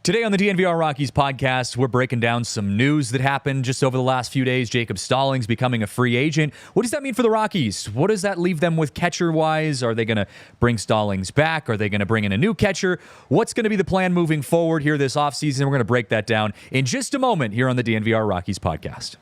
Today on the DNVR Rockies podcast, we're breaking down some news that happened just over the last few days. Jacob Stallings becoming a free agent. What does that mean for the Rockies? What does that leave them with catcher-wise? Are they going to bring Stallings back? Are they going to bring in a new catcher? What's going to be the plan moving forward here this offseason? We're going to break that down in just a moment here on the DNVR Rockies podcast.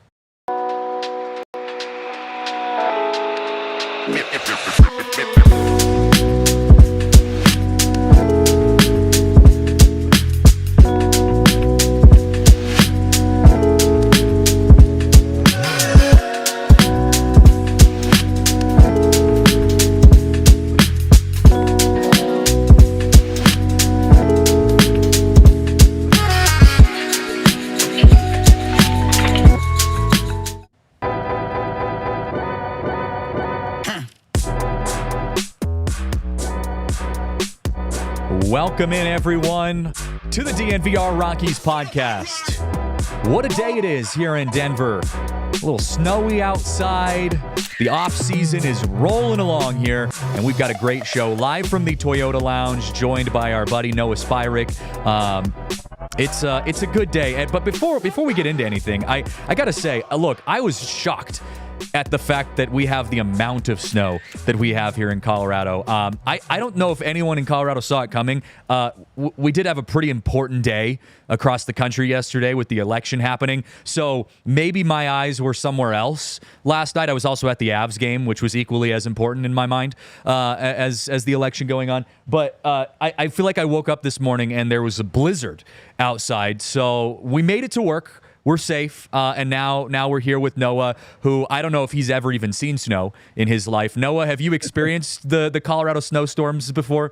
Welcome in, everyone, to the DNVR Rockies podcast. What a day it is here in Denver. A little snowy outside. The off-season is rolling along here, and we've got a great show live from the Toyota Lounge, joined by our buddy Noah Spirek. It's a good day, but before we get into anything, I gotta say, look, I was shocked at the fact that we have the amount of snow that we have here in Colorado. I don't know if anyone in Colorado saw it coming. We did have a pretty important day across the country yesterday with the election happening, so maybe my eyes were somewhere else last night. I was also at the Avs game, which was equally as important in my mind as the election going on. But I feel like I woke up this morning and there was a blizzard outside, so we made it to work. We're safe, and now we're here with Noah, who I don't know if he's ever even seen snow in his life. Noah, have you experienced the Colorado snowstorms before?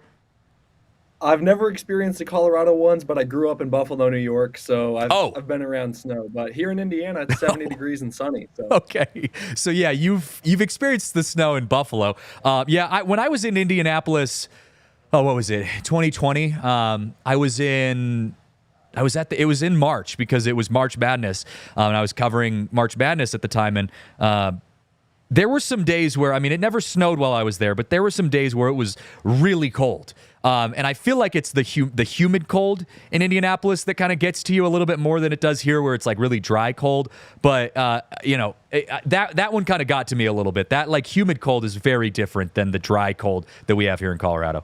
I've never experienced the Colorado ones, but I grew up in Buffalo, New York, so I've been around snow. But here in Indiana, it's 70 degrees and sunny. So. Okay, so yeah, you've experienced the snow in Buffalo. When I was in Indianapolis, what was it, 2020? It was in March because it was March Madness, and I was covering March Madness at the time, and there were some days where, it never snowed while I was there, but there were some days where it was really cold, and I feel like it's the humid cold in Indianapolis that kind of gets to you a little bit more than it does here, where it's like really dry cold, but that one kind of got to me a little bit. That like humid cold is very different than the dry cold that we have here in Colorado.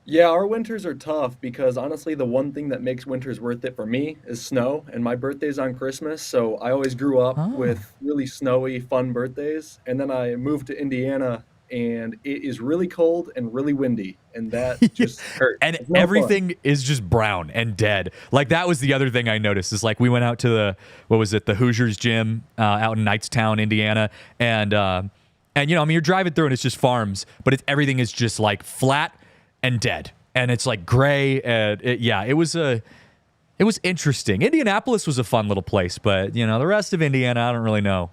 Yeah, our winters are tough because honestly, the one thing that makes winters worth it for me is snow, and my birthday's on Christmas, so I always grew up with really snowy, fun birthdays, and then I moved to Indiana, and it is really cold and really windy, and that just hurts. And everything is just brown and dead. Like, that was the other thing I noticed, is like we went out to the Hoosiers gym out in Knightstown, Indiana, and you're driving through and it's just farms, but everything is just like flat and dead, and it's like gray, and it was interesting. Indianapolis was a fun little place, but the rest of Indiana, I don't really know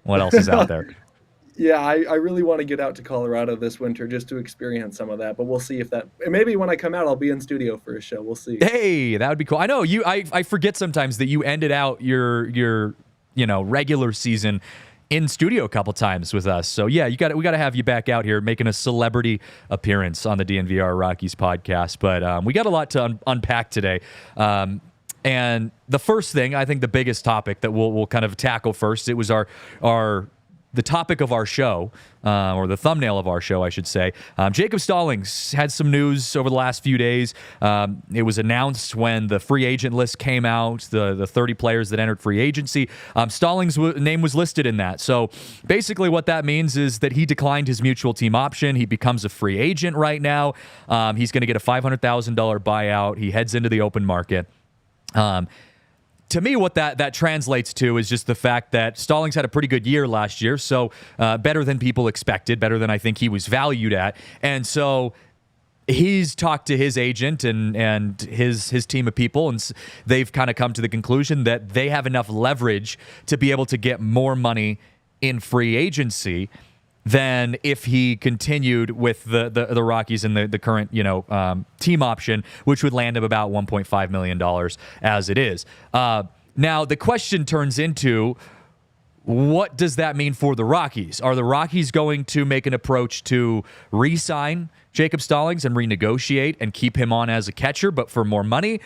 what else is out there. Yeah, I really want to get out to Colorado this winter just to experience some of that, but we'll see if that, maybe when I come out, I'll be in studio for a show. We'll see. Hey, that would be cool. I know I forget sometimes that you ended out your regular season in studio a couple times with us. So yeah, we got to have you back out here making a celebrity appearance on the DNVR Rockies podcast. But we got a lot to unpack today. And the first thing, I think the biggest topic that we'll kind of tackle first, it was the topic of our show, or the thumbnail of our show, I should say. Jacob Stallings had some news over the last few days. It was announced when the free agent list came out, the 30 players that entered free agency. Stallings' name was listed in that. So basically what that means is that he declined his mutual team option. He becomes a free agent right now. He's going to get a $500,000 buyout. He heads into the open market. To me, what that translates to is just the fact that Stallings had a pretty good year last year, so better than people expected, better than I think he was valued at. And so he's talked to his agent and his team of people, and they've kind of come to the conclusion that they have enough leverage to be able to get more money in free agency than if he continued with the Rockies and the current team option, which would land him about $1.5 million as it is. Now the question turns into, what does that mean for the Rockies? Are the Rockies going to make an approach to re-sign Jacob Stallings and renegotiate and keep him on as a catcher, but for more money?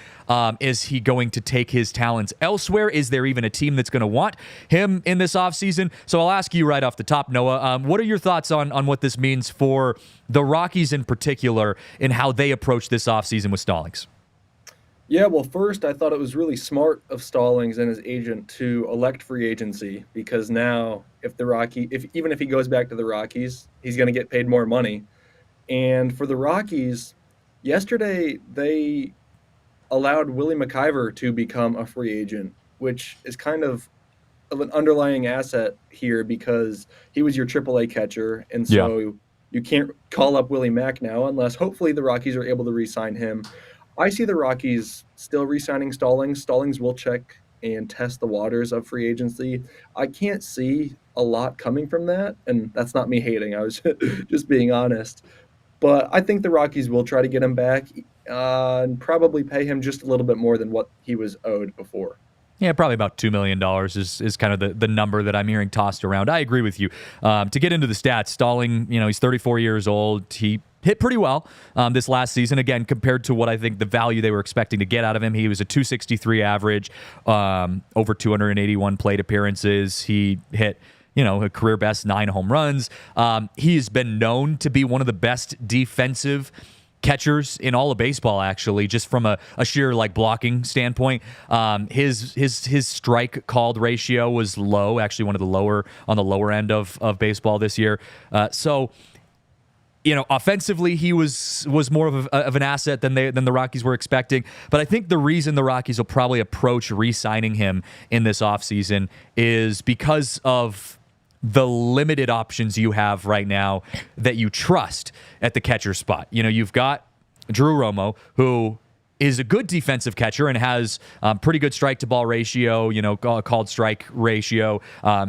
Is he going to take his talents elsewhere? Is there even a team that's going to want him in this offseason? So I'll ask you right off the top, Noah, what are your thoughts on what this means for the Rockies in particular and how they approach this offseason with Stallings? Yeah, well, first, I thought it was really smart of Stallings and his agent to elect free agency, because now even if he goes back to the Rockies, he's going to get paid more money. And for the Rockies, yesterday they allowed Willie McIver to become a free agent, which is kind of an underlying asset here because he was your AAA catcher, and so you can't call up Willie Mack now unless hopefully the Rockies are able to re-sign him. I see the Rockies still re-signing Stallings. Stallings will check and test the waters of free agency. I can't see a lot coming from that, and that's not me hating. I was just being honest. But I think the Rockies will try to get him back and probably pay him just a little bit more than what he was owed before. Yeah, probably about $2 million is kind of the number that I'm hearing tossed around. I agree with you. To get into the stats, Stalling, he's 34 years old. He hit pretty well this last season. Again, compared to what I think the value they were expecting to get out of him, he was a 263 average, over 281 plate appearances. He hit a career best 9 home runs. He has been known to be one of the best defensive catchers in all of baseball, actually, just from a sheer blocking standpoint. His strike called ratio was low, actually one of the lower end of baseball this year. So offensively, he was more of an asset than the Rockies were expecting. But I think the reason the Rockies will probably approach re-signing him in this offseason is because of the limited options you have right now that you trust at the catcher spot. You've got Drew Romo, who is a good defensive catcher and has pretty good strike-to-ball ratio, called strike ratio.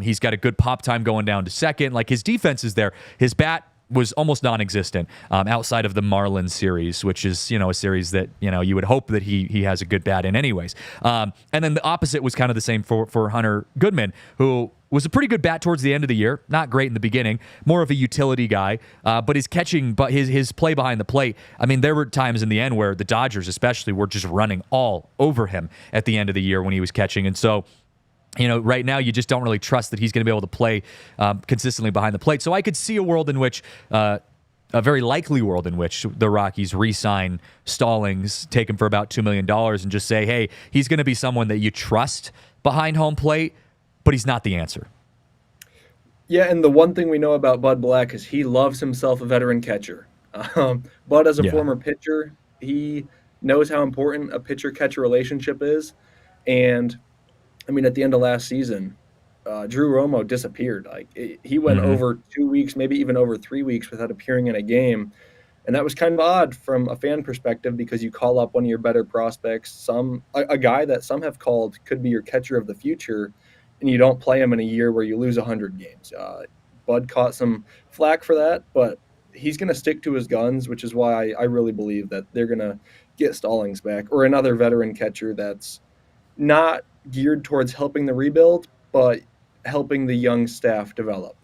He's got a good pop time going down to second. His defense is there. His bat was almost non-existent outside of the Marlins series, which is, a series that, you would hope that he has a good bat in anyways. And then the opposite was kind of the same for Hunter Goodman, who was a pretty good bat towards the end of the year. Not great in the beginning, more of a utility guy, but his catching, but his play behind the plate. I mean, there were times in the end where the Dodgers especially were just running all over him at the end of the year when he was catching. And so, right now you just don't really trust that he's going to be able to play consistently behind the plate. So I could see a world in which, a very likely world in which the Rockies re-sign Stallings, take him for about $2 million and just say, hey, he's going to be someone that you trust behind home plate, but he's not the answer. Yeah, and the one thing we know about Bud Black is he loves himself a veteran catcher. Bud, as a former pitcher, he knows how important a pitcher-catcher relationship is. And, at the end of last season, Drew Romo disappeared. He went over 2 weeks, maybe even over 3 weeks without appearing in a game. And that was kind of odd from a fan perspective because you call up one of your better prospects, a guy that some have called could be your catcher of the future, and you don't play him in a year where you lose 100 games. Bud caught some flack for that, but he's going to stick to his guns, which is why I really believe that they're going to get Stallings back, or another veteran catcher that's not geared towards helping the rebuild, but helping the young staff develop.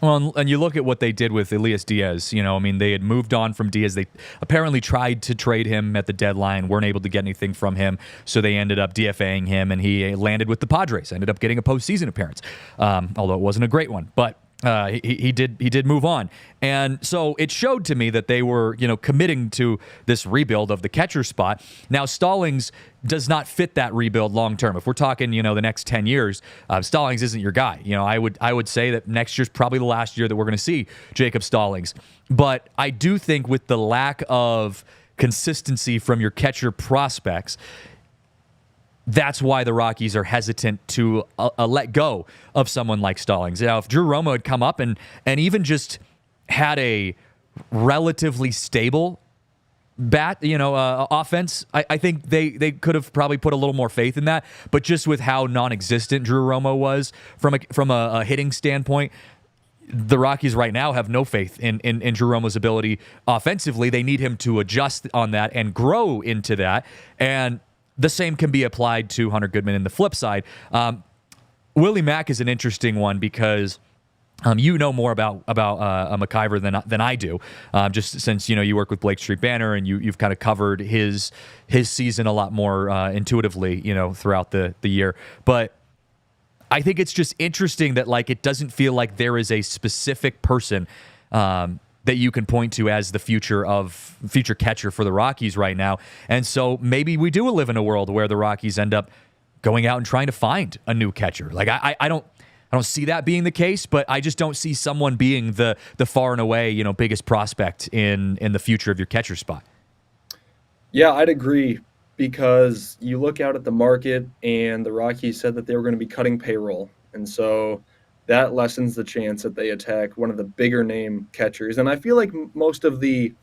Well, and you look at what they did with Elias Diaz. They had moved on from Diaz. They apparently tried to trade him at the deadline, weren't able to get anything from him, so they ended up DFAing him, and he landed with the Padres, ended up getting a postseason appearance, although it wasn't a great one. But he did move on. And so it showed to me that they were, committing to this rebuild of the catcher spot. Now, Stallings does not fit that rebuild long term. If we're talking, the next 10 years, Stallings isn't your guy. I would say that next year's probably the last year that we're going to see Jacob Stallings. But I do think with the lack of consistency from your catcher prospects, that's why the Rockies are hesitant to let go of someone like Stallings. If Drew Romo had come up and even just had a relatively stable bat, offense, I think they could have probably put a little more faith in that. But just with how non-existent Drew Romo was from a hitting standpoint, the Rockies right now have no faith in Drew Romo's ability offensively. They need him to adjust on that and grow into that. And the same can be applied to Hunter Goodman in the flip side. Willie Mack is an interesting one because you know more about McIver than I do, just since you work with Blake Street Banner and you've kind of covered his season a lot more intuitively throughout the year. But I think it's just interesting that it doesn't feel like there is a specific person that you can point to as the future catcher for the Rockies right now. And so maybe we do live in a world where the Rockies end up going out and trying to find a new catcher. I don't see that being the case, but I just don't see someone being the far and away, biggest prospect in the future of your catcher spot. Yeah, I'd agree, because you look out at the market and the Rockies said that they were going to be cutting payroll. And so that lessens the chance that they attack one of the bigger name catchers. And I feel like most of the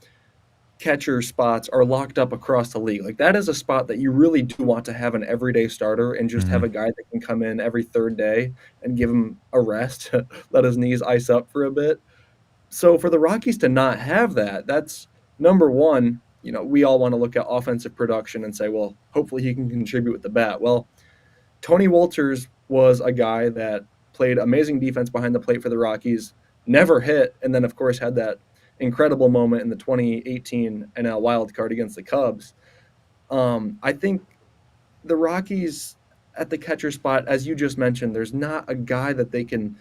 catcher spots are locked up across the league. That is a spot that you really do want to have an everyday starter and just have a guy that can come in every third day and give him a rest, let his knees ice up for a bit. So for the Rockies to not have that, that's number one. We all want to look at offensive production and say, well, hopefully he can contribute with the bat. Well, Tony Wolters was a guy that played amazing defense behind the plate for the Rockies, never hit, and then, of course, had that incredible moment in the 2018 NL wildcard against the Cubs. I think the Rockies at the catcher spot, as you just mentioned, there's not a guy that they can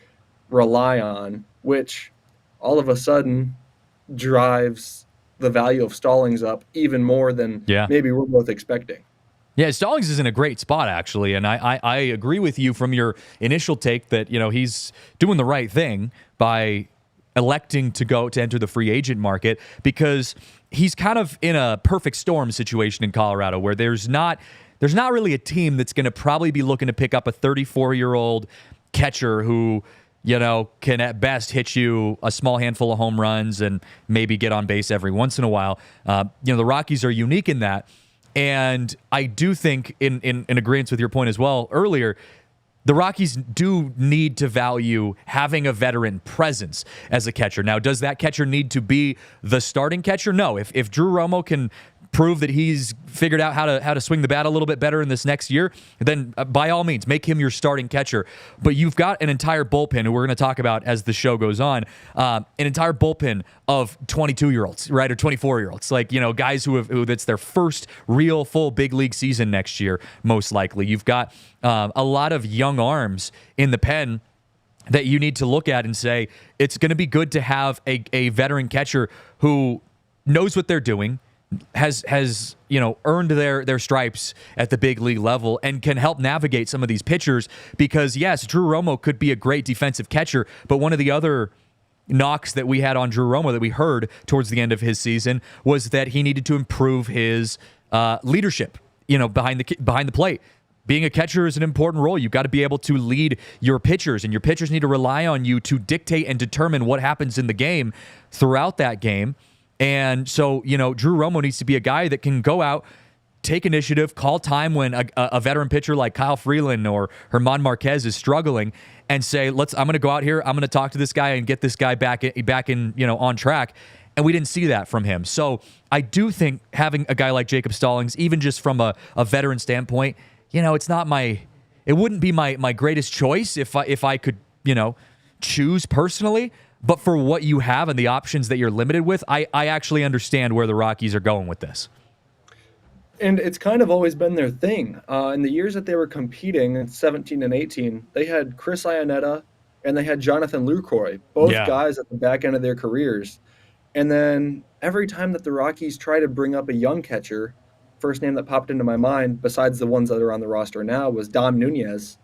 rely on, which all of a sudden drives the value of Stallings up even more than maybe we're both expecting. Yeah, Stallings is in a great spot, actually, and I agree with you from your initial take that he's doing the right thing by electing to enter the free agent market, because he's kind of in a perfect storm situation in Colorado where there's not really a team that's going to probably be looking to pick up a 34-year-old catcher who can at best hit you a small handful of home runs and maybe get on base every once in a while. The Rockies are unique in that. And I do think, in agreement with your point as well earlier, the Rockies do need to value having a veteran presence as a catcher. Now, does that catcher need to be the starting catcher? No. If Drew Romo can prove that he's figured out how to swing the bat a little bit better in this next year, then by all means, make him your starting catcher. But you've got an entire bullpen, and we're going to talk about as the show goes on, an entire bullpen of 22-year-olds, right, or 24-year-olds, guys who that's their first real full big league season next year, most likely. You've got a lot of young arms in the pen that you need to look at and say, it's going to be good to have a veteran catcher who knows what they're doing, has earned their stripes at the big league level and can help navigate some of these pitchers. Because yes, Drew Romo could be a great defensive catcher, but one of the other knocks that we had on Drew Romo that we heard towards the end of his season was that he needed to improve his leadership, behind the plate. Being a catcher is an important role. You've got to be able to lead your pitchers, and your pitchers need to rely on you to dictate and determine what happens in the game throughout that game. And so, Drew Romo needs to be a guy that can go out, take initiative, call time when a veteran pitcher like Kyle Freeland or German Marquez is struggling, and say, I'm going to go out here, I'm going to talk to this guy and get this guy back in on track. And we didn't see that from him. So I do think having a guy like Jacob Stallings, even just from a veteran standpoint, it wouldn't be my greatest choice if I could, choose personally. But for what you have and the options that you're limited with, I actually understand where the Rockies are going with this. And it's kind of always been their thing. In the years that they were competing in 17 and 18, they had Chris Iannetta and they had Jonathan Lucroy, both guys at the back end of their careers. And then every time that the Rockies try to bring up a young catcher, first name that popped into my mind, besides the ones that are on the roster now, was Dom Nunez.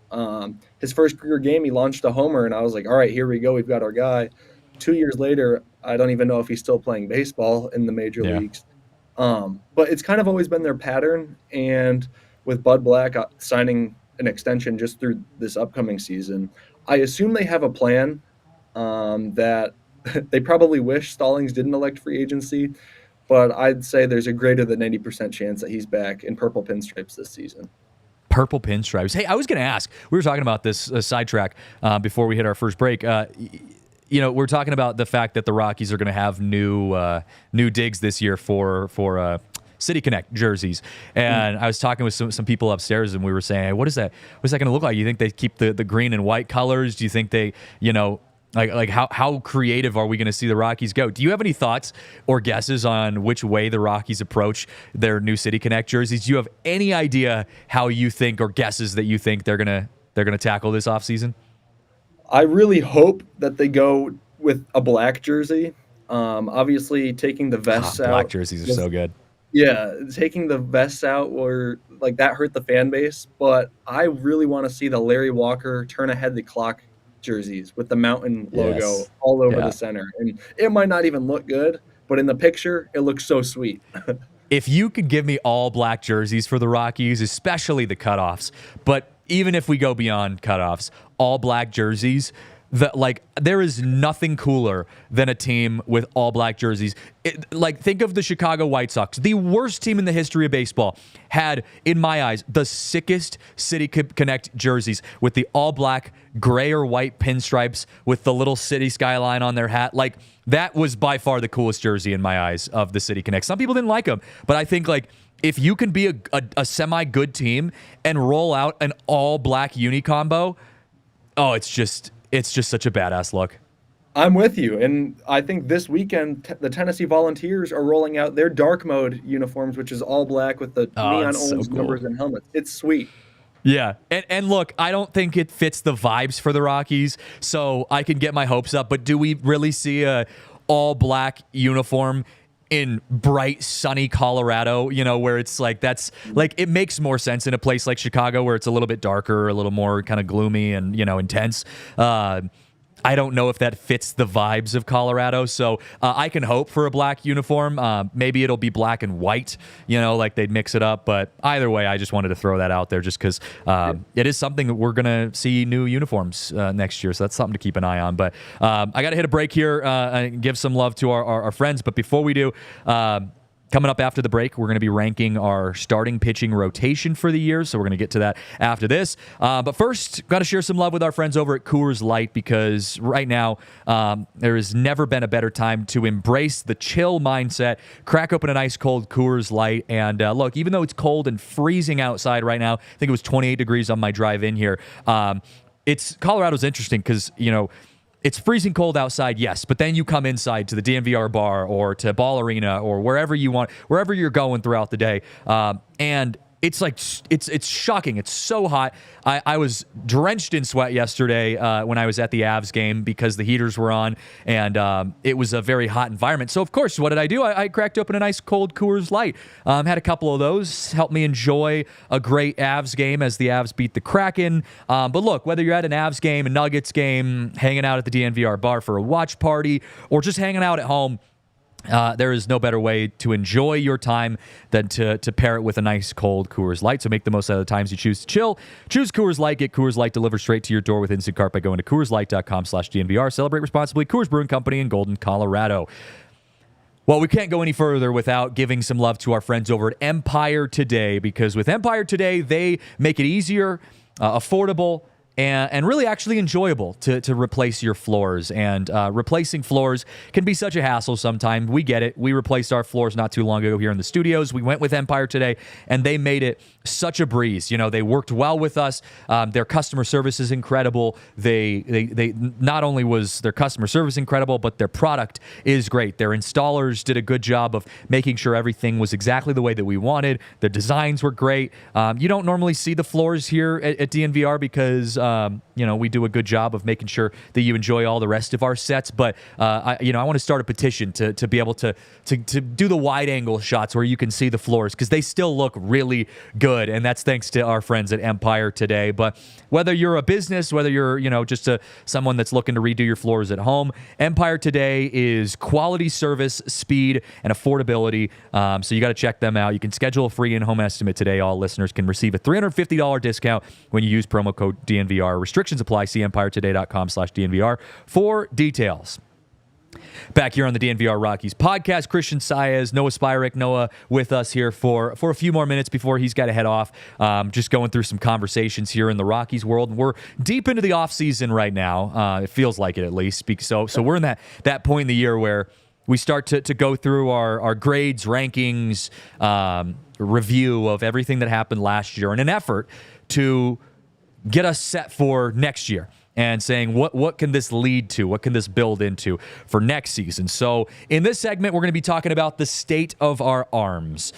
His first career game, he launched a homer, and I was like, all right, here we go. We've got our guy. 2 years later, I don't even know if he's still playing baseball in the major leagues. But it's kind of always been their pattern. And with Bud Black signing an extension just through this upcoming season, I assume they have a plan that they probably wish Stallings didn't elect free agency. But I'd say there's a greater than 90% chance that he's back in purple pinstripes this season. Purple pinstripes. Hey, I was going to ask, we were talking about this sidetrack before we hit our first break. We're talking about the fact that the Rockies are going to have new digs this year for City Connect jerseys. And I was talking with some people upstairs, and we were saying, hey, what is that? What's that going to look like? You think they keep the green and white colors? Do you think they, like how creative are we going to see the Rockies go? Do you have any thoughts or guesses on which way the Rockies approach their new City Connect jerseys? Do you have any idea how you think, or guesses that you think they're gonna tackle this offseason? I really hope that they go with a black jersey. Obviously, taking the vests out. Black jerseys are so good. Yeah, taking the vests out or like that hurt the fan base. But I really want to see the Larry Walker turn ahead the clock jerseys with the mountain logo all over the center. And it might not even look good, but in the picture, it looks so sweet. If you could give me all black jerseys for the Rockies, especially the cutoffs, but even if we go beyond cutoffs, all black jerseys, there is nothing cooler than a team with all black jerseys. Think of the Chicago White Sox, the worst team in the history of baseball, had, in my eyes, the sickest City Connect jerseys with the all black, gray or white pinstripes with the little city skyline on their hat. Like, that was by far the coolest jersey in my eyes of the City Connect. Some people didn't like them, but I think if you can be a semi-good team and roll out an all black uni combo, it's just such a badass look. I'm with you. And I think this weekend, the Tennessee Volunteers are rolling out their dark mode uniforms, which is all black with the neon orange numbers and helmets. It's sweet. Yeah. And look, I don't think it fits the vibes for the Rockies, so I can get my hopes up. But do we really see a all black uniform in bright, sunny Colorado, where it's it makes more sense in a place like Chicago where it's a little bit darker, a little more kind of gloomy and, intense. I don't know if that fits the vibes of Colorado, so I can hope for a black uniform. Maybe it'll be black and white, they'd mix it up. But either way, I just wanted to throw that out there just because it is something that we're going to see new uniforms next year, so that's something to keep an eye on. But I got to hit a break here and give some love to our friends. But before we do, coming up after the break, we're going to be ranking our starting pitching rotation for the year, so we're going to get to that after this. But first, got to share some love with our friends over at Coors Light, because right now there has never been a better time to embrace the chill mindset. Crack open an ice cold Coors Light, and look, even though it's cold and freezing outside right now, I think it was 28 degrees on my drive in here. Colorado's interesting because it's freezing cold outside, yes, but then you come inside to the DNVR bar or to Ball Arena or wherever you want, wherever you're going throughout the day, and it's it's shocking. It's so hot. I was drenched in sweat yesterday when I was at the Avs game because the heaters were on, and it was a very hot environment. So, of course, what did I do? I cracked open a nice cold Coors Light. Had a couple of those. Helped me enjoy a great Avs game as the Avs beat the Kraken. But look, whether you're at an Avs game, a Nuggets game, hanging out at the DNVR bar for a watch party, or just hanging out at home, there is no better way to enjoy your time than to pair it with a nice cold Coors Light. So make the most out of the times you choose to chill. Choose Coors Light. Get Coors Light delivered straight to your door with Instacart by going to CoorsLight.com/DNVR. Celebrate responsibly. Coors Brewing Company in Golden, Colorado. Well, we can't go any further without giving some love to our friends over at Empire Today, because with Empire Today, they make it easier, affordable, and really actually enjoyable to replace your floors. And replacing floors can be such a hassle sometimes. We get it. We replaced our floors not too long ago here in the studios. We went with Empire Today, and they made it such a breeze. They worked well with us. Their customer service is incredible. They not only was their customer service incredible, but their product is great. Their installers did a good job of making sure everything was exactly the way that we wanted. The designs were great. You don't normally see the floors here at DNVR because we do a good job of making sure that you enjoy all the rest of our sets. But I want to start a petition to be able to do the wide angle shots where you can see the floors, because they still look really good, and that's thanks to our friends at Empire Today. But whether you're a business, whether you're just someone that's looking to redo your floors at home, Empire Today is quality service, speed, and affordability. So you got to check them out. You can schedule a free in-home estimate today. All listeners can receive a $350 discount when you use promo code DNVR. Restrictions apply. See EmpireToday.com/DNVR for details. Back here on the DNVR Rockies podcast, Christian Saez, Noah Spirek. Noah with us here for a few more minutes before he's got to head off. Just going through some conversations here in the Rockies world. And we're deep into the offseason right now. It feels like it, at least. So we're in that point in the year where we start to go through our grades, rankings, review of everything that happened last year in an effort to get us set for next year and saying what can this lead to? What can this build into for next season? So in this segment, we're going to be talking about the state of our arms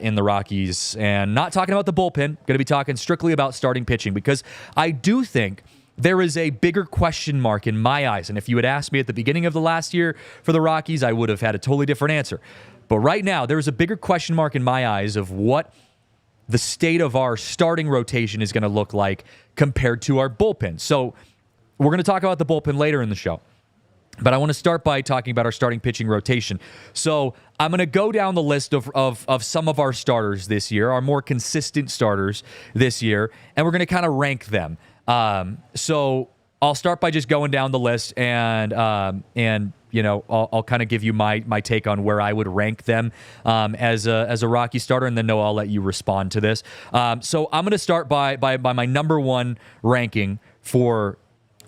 in the Rockies and not talking about the bullpen. Going to be talking strictly about starting pitching because I do think there is a bigger question mark in my eyes. And if you had asked me at the beginning of the last year for the Rockies, I would have had a totally different answer. But right now, there is a bigger question mark in my eyes of what the state of our starting rotation is going to look like compared to our bullpen. So we're going to talk about the bullpen later in the show. But I want to start by talking about our starting pitching rotation. So I'm going to go down the list of some of our starters this year, our more consistent starters this year, and we're going to kind of rank them. So I'll start by just going down the list and you know, I'll kind of give you my take on where I would rank them as a Rocky starter, and then Noah, I'll let you respond to this. So I'm going to start by my number one ranking for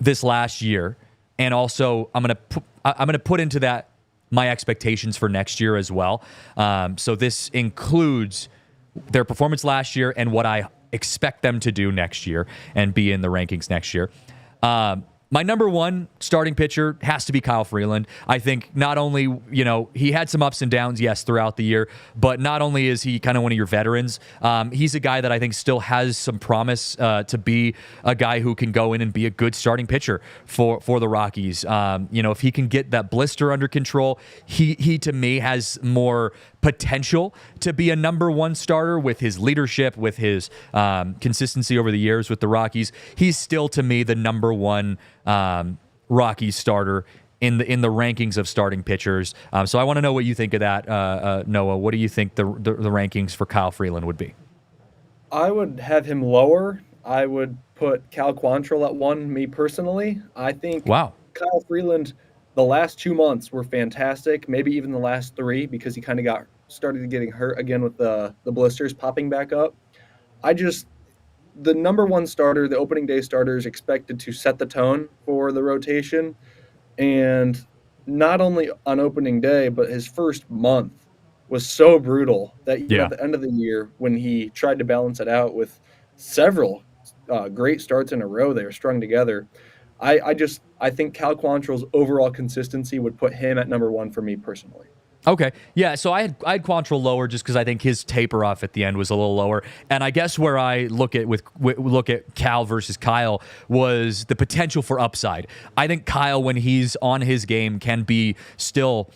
this last year, and also I'm going to put into that my expectations for next year as well. So this includes their performance last year and what I expect them to do next year and be in the rankings next year. My number one starting pitcher has to be Kyle Freeland. I think not only, you know, he had some ups and downs, yes, throughout the year, but not only is he kind of one of your veterans, he's a guy that I think still has some promise to be a guy who can go in and be a good starting pitcher for the Rockies. You know, if he can get that blister under control, he to me has more potential to be a number one starter with his leadership, with his consistency over the years with the Rockies. He's still, to me, the number one Rockies starter in the rankings of starting pitchers. So I want to know what you think of that, Noah. What do you think the rankings for Kyle Freeland would be? I would have him lower. I would put Cal Quantrill at 1, me personally. I think Wow. Kyle Freeland, the last 2 months were fantastic, maybe even the last 3 because he kind of started getting hurt again with the blisters popping back up. The number one starter, the opening day starter, is expected to set the tone for the rotation. And not only on opening day, but his first month was so brutal that even Yeah. at the end of the year, when he tried to balance it out with several great starts in a row they were strung together, I think Cal Quantrill's overall consistency would put him at number 1 for me personally. Okay. Yeah, so I had Quantrill lower just because I think his taper off at the end was a little lower. And I guess where I look at Cal versus Kyle was the potential for upside. I think Kyle, when he's on his game, can be still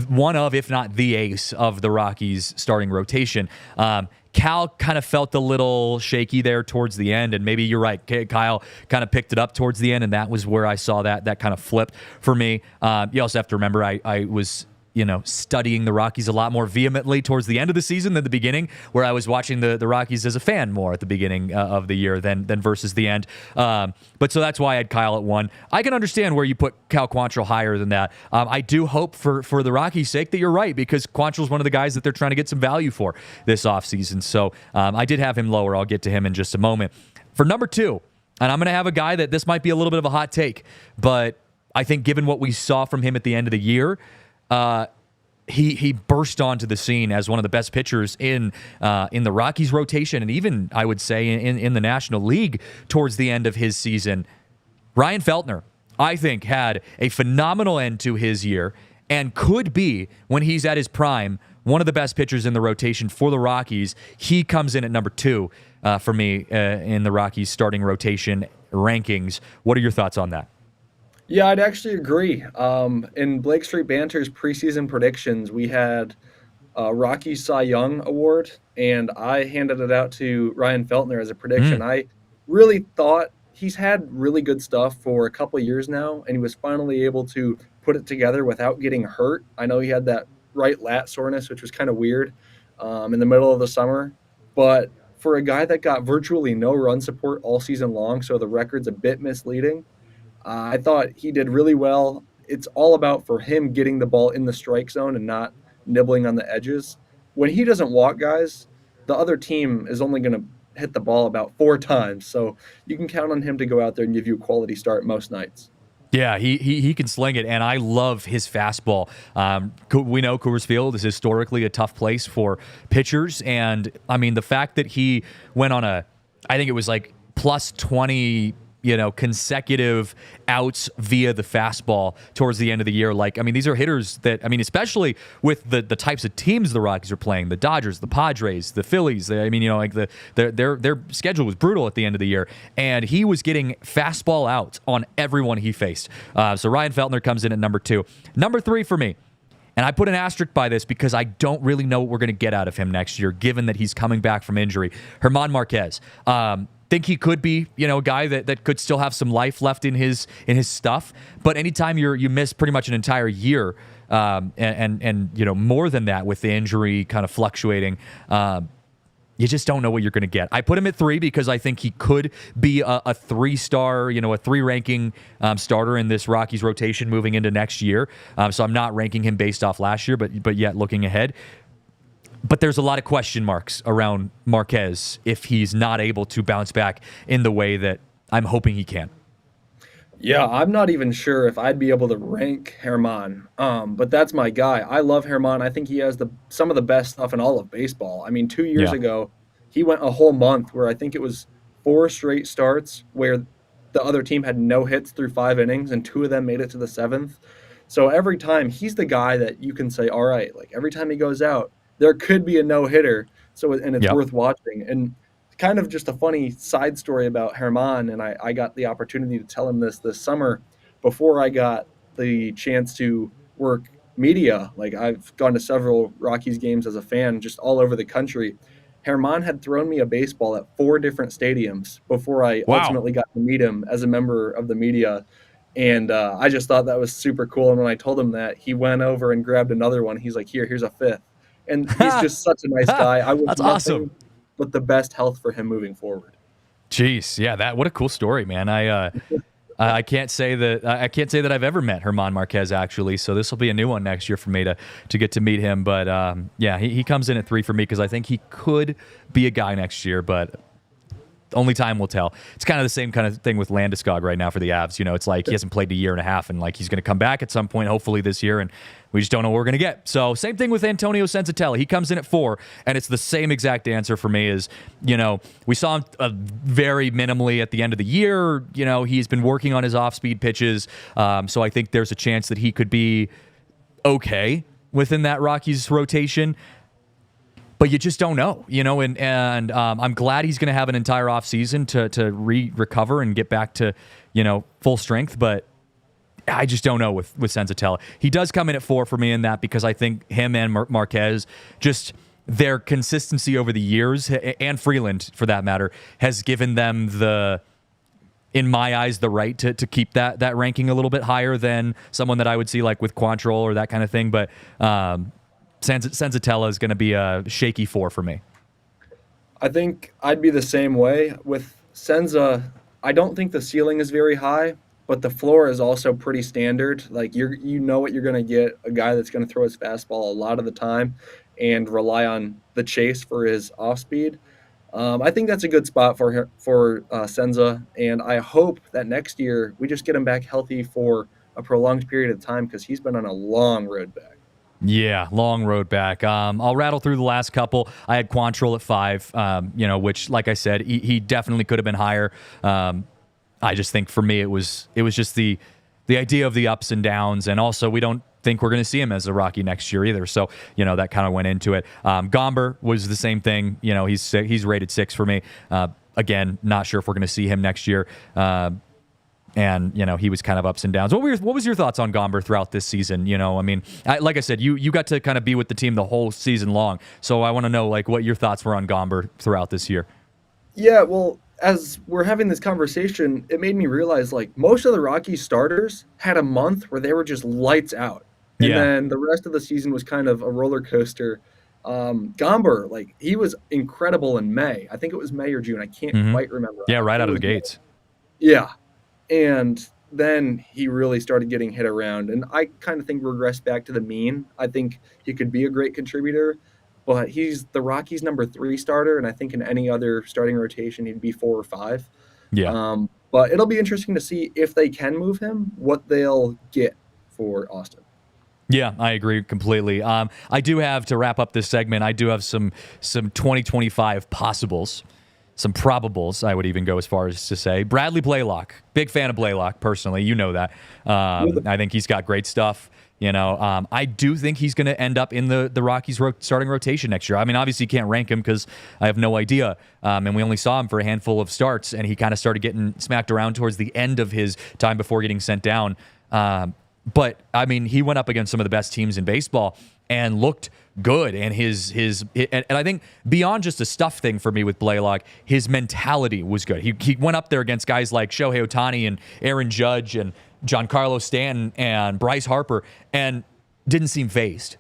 one of, if not the ace of the Rockies starting rotation. Cal kind of felt a little shaky there towards the end, and maybe you're right. Kyle kind of picked it up towards the end, and that was where I saw that kind of flip for me. You also have to remember I was studying the Rockies a lot more vehemently towards the end of the season than the beginning, where I was watching the Rockies as a fan more at the beginning of the year than versus the end. But so that's why I had Kyle at 1. I can understand where you put Cal Quantrill higher than that. I do hope for the Rockies' sake that you're right, because Quantrill's one of the guys that they're trying to get some value for this offseason. So I did have him lower. I'll get to him in just a moment. For number 2, and I'm going to have a guy that this might be a little bit of a hot take, but I think given what we saw from him at the end of the year, he burst onto the scene as one of the best pitchers in the Rockies rotation, and even I would say in the National League towards the end of his season. Ryan Feltner, I think, had a phenomenal end to his year and could be, when he's at his prime, one of the best pitchers in the rotation for the Rockies. He comes in at number 2 for me in the Rockies starting rotation rankings. What are your thoughts on that? Yeah, I'd actually agree. In Blake Street Banter's preseason predictions, we had Rocky Cy Young Award, and I handed it out to Ryan Feltner as a prediction. I really thought he's had really good stuff for a couple of years now, and he was finally able to put it together without getting hurt. I know he had that right lat soreness, which was kind of weird in the middle of the summer. But for a guy that got virtually no run support all season long, so the record's a bit misleading, I thought he did really well. It's all about for him getting the ball in the strike zone and not nibbling on the edges. When he doesn't walk guys, the other team is only going to hit the ball about 4 times. So you can count on him to go out there and give you a quality start most nights. Yeah, he can sling it, and I love his fastball. We know Coors Field is historically a tough place for pitchers, and I mean the fact that he went on I think it was like plus 20, consecutive outs via the fastball towards the end of the year. Like, I mean, these are hitters that, I mean, especially with the types of teams the Rockies are playing, the Dodgers, the Padres, the Phillies. I mean, like their schedule was brutal at the end of the year, and he was getting fastball outs on everyone he faced. So Ryan Feltner comes in at number 2. Number 3 for me. And I put an asterisk by this because I don't really know what we're going to get out of him next year, given that he's coming back from injury. German Marquez. Think he could be, a guy that could still have some life left in his stuff. But anytime you miss pretty much an entire year, and more than that with the injury kind of fluctuating, you just don't know what you're going to get. I put him at 3 because I think he could be a 3-star, a 3-ranking starter in this Rockies rotation moving into next year. So I'm not ranking him based off last year, but yet looking ahead. But there's a lot of question marks around Marquez if he's not able to bounce back in the way that I'm hoping he can. Yeah, I'm not even sure if I'd be able to rank German, but that's my guy. I love German. I think he has some of the best stuff in all of baseball. I mean, 2 years Yeah. ago, he went a whole month where I think it was 4 straight starts where the other team had no hits through 5 innings, and 2 of them made it to the 7th. So every time, he's the guy that you can say, all right, like every time he goes out, there could be a no-hitter, and it's Yep. worth watching. And kind of just a funny side story about German, and I got the opportunity to tell him this summer before I got the chance to work media. Like, I've gone to several Rockies games as a fan just all over the country. German had thrown me a baseball at 4 different stadiums before I Wow. ultimately got to meet him as a member of the media. And I just thought that was super cool. And when I told him that, he went over and grabbed another one. He's like, here's a 5th. And he's just such a nice guy. I wish That's nothing awesome. but the best health for him moving forward. Jeez, yeah, what a cool story, man. I can't say that I've ever met German Marquez actually, so this will be a new one next year for me to get to meet him. But yeah, he comes in at 3 for me because I think he could be a guy next year, but only time will tell. It's kind of the same kind of thing with Landeskog right now for the Avs. It's like he hasn't played a year and a half, and like he's going to come back at some point, hopefully this year, and we just don't know what we're going to get. So same thing with Antonio Senzatella. He comes in at 4, and it's the same exact answer for me. Is we saw him very minimally at the end of the year. He's been working on his off-speed pitches, so I think there's a chance that he could be okay within that Rockies rotation. But you just don't know, and I'm glad he's going to have an entire offseason to recover and get back to, full strength. But I just don't know with Senzatella. He does come in at 4 for me in that because I think him and Marquez, just their consistency over the years, and Freeland for that matter, has given them in my eyes, the right to keep that ranking a little bit higher than someone that I would see like with Quantrill or that kind of thing. But Senzatella is going to be a shaky 4 for me. I think I'd be the same way. With Senza, I don't think the ceiling is very high, but the floor is also pretty standard. Like, you know what you're going to get, a guy that's going to throw his fastball a lot of the time and rely on the chase for his off-speed. I think that's a good spot for Senza, and I hope that next year we just get him back healthy for a prolonged period of time because he's been on a long road back. Yeah, long road back. I'll rattle through the last couple. I had Quantrill at 5, which, like I said, he definitely could have been higher. I just think for me it was just the idea of the ups and downs, and also we don't think we're going to see him as a Rocky next year either. So that kind of went into it. Gomber was the same thing. He's rated 6 for me. Again, not sure if we're going to see him next year. And he was kind of ups and downs. What was your thoughts on Gomber throughout this season? I mean, like I said, you got to kind of be with the team the whole season long. So I want to know like what your thoughts were on Gomber throughout this year. Yeah, well, as we're having this conversation, it made me realize like most of the Rockies starters had a month where they were just lights out, and Yeah. then the rest of the season was kind of a roller coaster. Gomber, like he was incredible in May. I think it was May or June. I can't quite remember. Yeah, right out of the May. gates. Yeah. And then he really started getting hit around. And I kind of think regressed back to the mean. I think he could be a great contributor, but he's the Rockies' number 3 starter. And I think in any other starting rotation, he'd be 4 or 5. Yeah. But it'll be interesting to see if they can move him, what they'll get for Austin. Yeah, I agree completely. I do have, to wrap up this segment, I do have some 2025 possibles, some probables, I would even go as far as to say. Bradley Blaylock, big fan of Blaylock, personally. You know that. I think he's got great stuff. I do think he's going to end up in the Rockies starting rotation next year. I mean, obviously you can't rank him because I have no idea. And we only saw him for a handful of starts, and he kind of started getting smacked around towards the end of his time before getting sent down. But I mean, he went up against some of the best teams in baseball and looked good. And and I think beyond just a stuff thing for me with Blaylock, his mentality was good. He went up there against guys like Shohei Ohtani and Aaron Judge and Giancarlo Stanton and Bryce Harper, and didn't seem fazed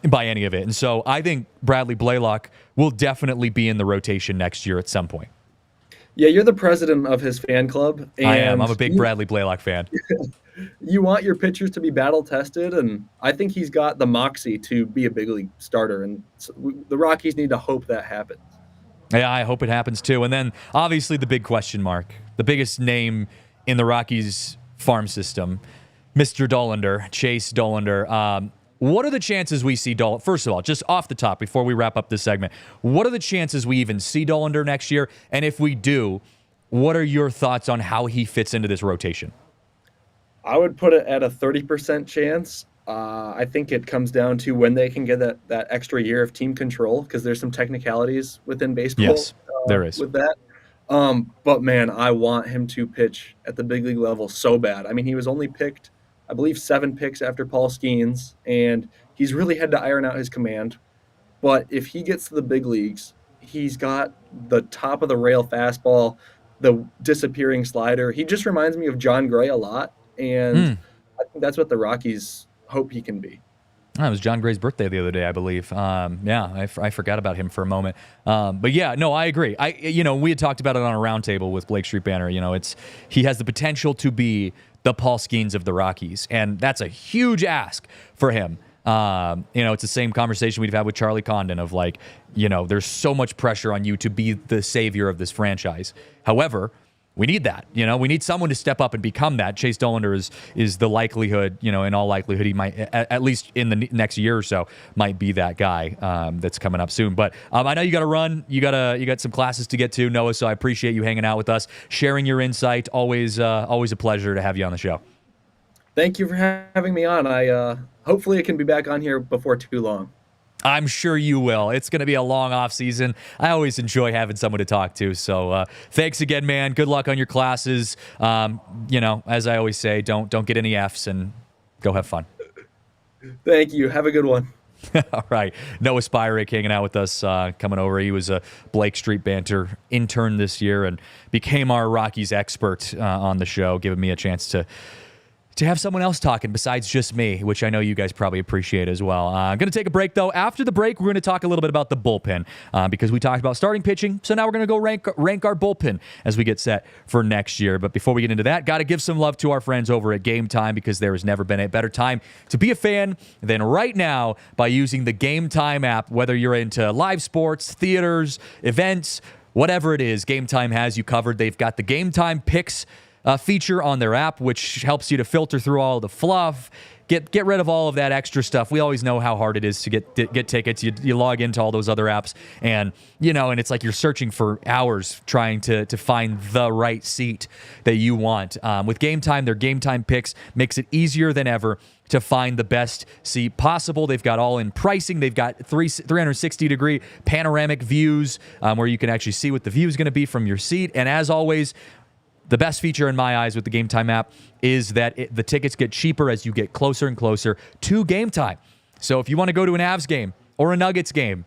by any of it. And so I think Bradley Blaylock will definitely be in the rotation next year at some point. Yeah, you're the president of his fan club. And I am. I'm a big Bradley Blaylock fan. You want your pitchers to be battle tested, and I think he's got the moxie to be a big league starter, and the Rockies need to hope that happens. Yeah, I hope it happens too. And then obviously the big question mark, the biggest name in the Rockies farm system, Mr. Dollender, Chase Dollender. What are the chances we see Dollender? First of all, just off the top, before we wrap up this segment, what are the chances we even see Dollender next year? And if we do, what are your thoughts on how he fits into this rotation? I would put it at a 30% chance. I think it comes down to when they can get that extra year of team control, because there's some technicalities within baseball. Yes, there is. With that. But, man, I want him to pitch at the big league level so bad. I mean, he was only picked, I believe, 7 picks after Paul Skeens, and he's really had to iron out his command. But if he gets to the big leagues, he's got the top-of-the-rail fastball, the disappearing slider. He just reminds me of John Gray a lot. And I think that's what the Rockies hope he can be. It was John Gray's birthday the other day, I believe. I forgot about him for a moment. But yeah, no, I agree. We had talked about it on a roundtable with Blake Street Banner. He has the potential to be the Paul Skeens of the Rockies, and that's a huge ask for him. It's the same conversation we've had with Charlie Condon of there's so much pressure on you to be the savior of this franchise. However, we need that. We need someone to step up and become that. Chase Dollender is the likelihood, in all likelihood, he might, at least in the next year or so, might be that guy that's coming up soon. But I know you got to run. You got some classes to get to, Noah, so I appreciate you hanging out with us, sharing your insight. Always a pleasure to have you on the show. Thank you for having me on. Hopefully I can be back on here before too long. I'm sure you will. It's going to be a long off season. I always enjoy having someone to talk to. So thanks again, man. Good luck on your classes. As I always say, don't get any Fs and go have fun. Thank you. Have a good one. All right. Noah Spirek hanging out with us, coming over. He was a Blake Street Banter intern this year and became our Rockies expert on the show, giving me a chance to have someone else talking besides just me, which I know you guys probably appreciate as well. I'm going to take a break, though. After the break, we're going to talk a little bit about the bullpen because we talked about starting pitching. So now we're going to go rank our bullpen as we get set for next year. But before we get into that, got to give some love to our friends over at Game Time, because there has never been a better time to be a fan than right now by using the Game Time app. Whether you're into live sports, theaters, events, whatever it is, Game Time has you covered. They've got the Game Time Picks feature on their app, which helps you to filter through all the fluff, get rid of all of that extra stuff. We always know how hard it is to get tickets. You log into all those other apps, and it's like you're searching for hours trying to find the right seat that you want. With Game Time, their Game Time Picks makes it easier than ever to find the best seat possible. They've got all-in pricing. They've got 360-degree panoramic views where you can actually see what the view is going to be from your seat. And as always, the best feature in my eyes with the Game Time app is that the tickets get cheaper as you get closer and closer to game time. So if you want to go to an Avs game or a Nuggets game,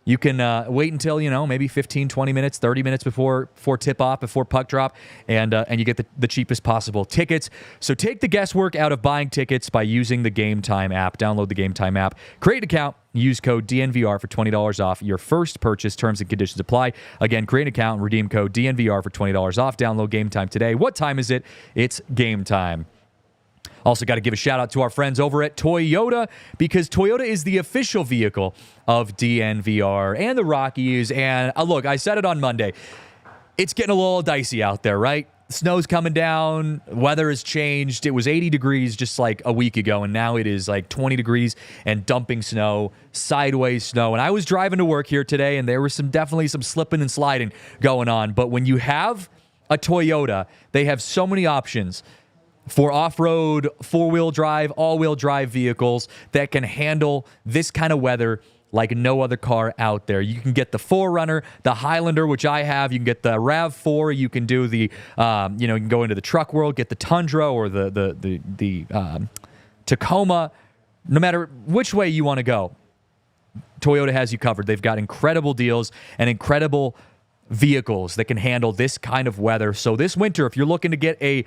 you can wait until, maybe 15, 20 minutes, 30 minutes before tip-off, before puck drop, and you get the cheapest possible tickets. So take the guesswork out of buying tickets by using the Game Time app. Download the Game Time app. Create an account. Use code DNVR for $20 off your first purchase. Terms and conditions apply. Again, create an account and redeem code DNVR for $20 off. Download Game Time today. What time is it? It's game time. Also got to give a shout out to our friends over at Toyota, because Toyota is the official vehicle of DNVR and the Rockies. And look, I said it on Monday. It's getting a little dicey out there, right? snow's coming down, weather has changed. It was 80 degrees just like a week ago, and now it is like 20 degrees and dumping snow, sideways snow. And I was driving to work here today, and there was definitely some slipping and sliding going on. But when you have a Toyota, they have so many options for off-road, four-wheel drive, all-wheel drive vehicles that can handle this kind of weather like no other car out there. You can get the 4Runner, the Highlander, which I have. You can get the RAV4. You can do the, you can go into the truck world, get the Tundra or the Tacoma. No matter which way you want to go, Toyota has you covered. They've got incredible deals and incredible vehicles that can handle this kind of weather. So this winter, if you're looking to get a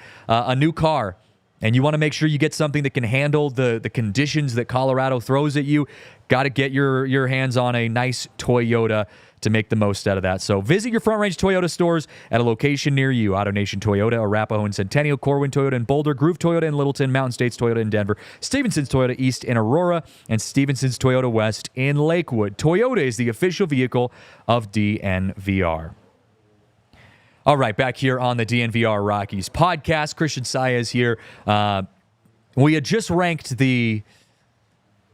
new car and you want to make sure you get something that can handle the conditions that Colorado throws at you, got to get your hands on a nice Toyota to make the most out of that. So visit your Front Range Toyota stores at a location near you. AutoNation Toyota, Arapahoe and Centennial, Corwin Toyota in Boulder, Groove Toyota in Littleton, Mountain States Toyota in Denver, Stevenson's Toyota East in Aurora, and Stevenson's Toyota West in Lakewood. Toyota is the official vehicle of DNVR. All right, back here on the DNVR Rockies podcast. Christian Saez here. We had just ranked the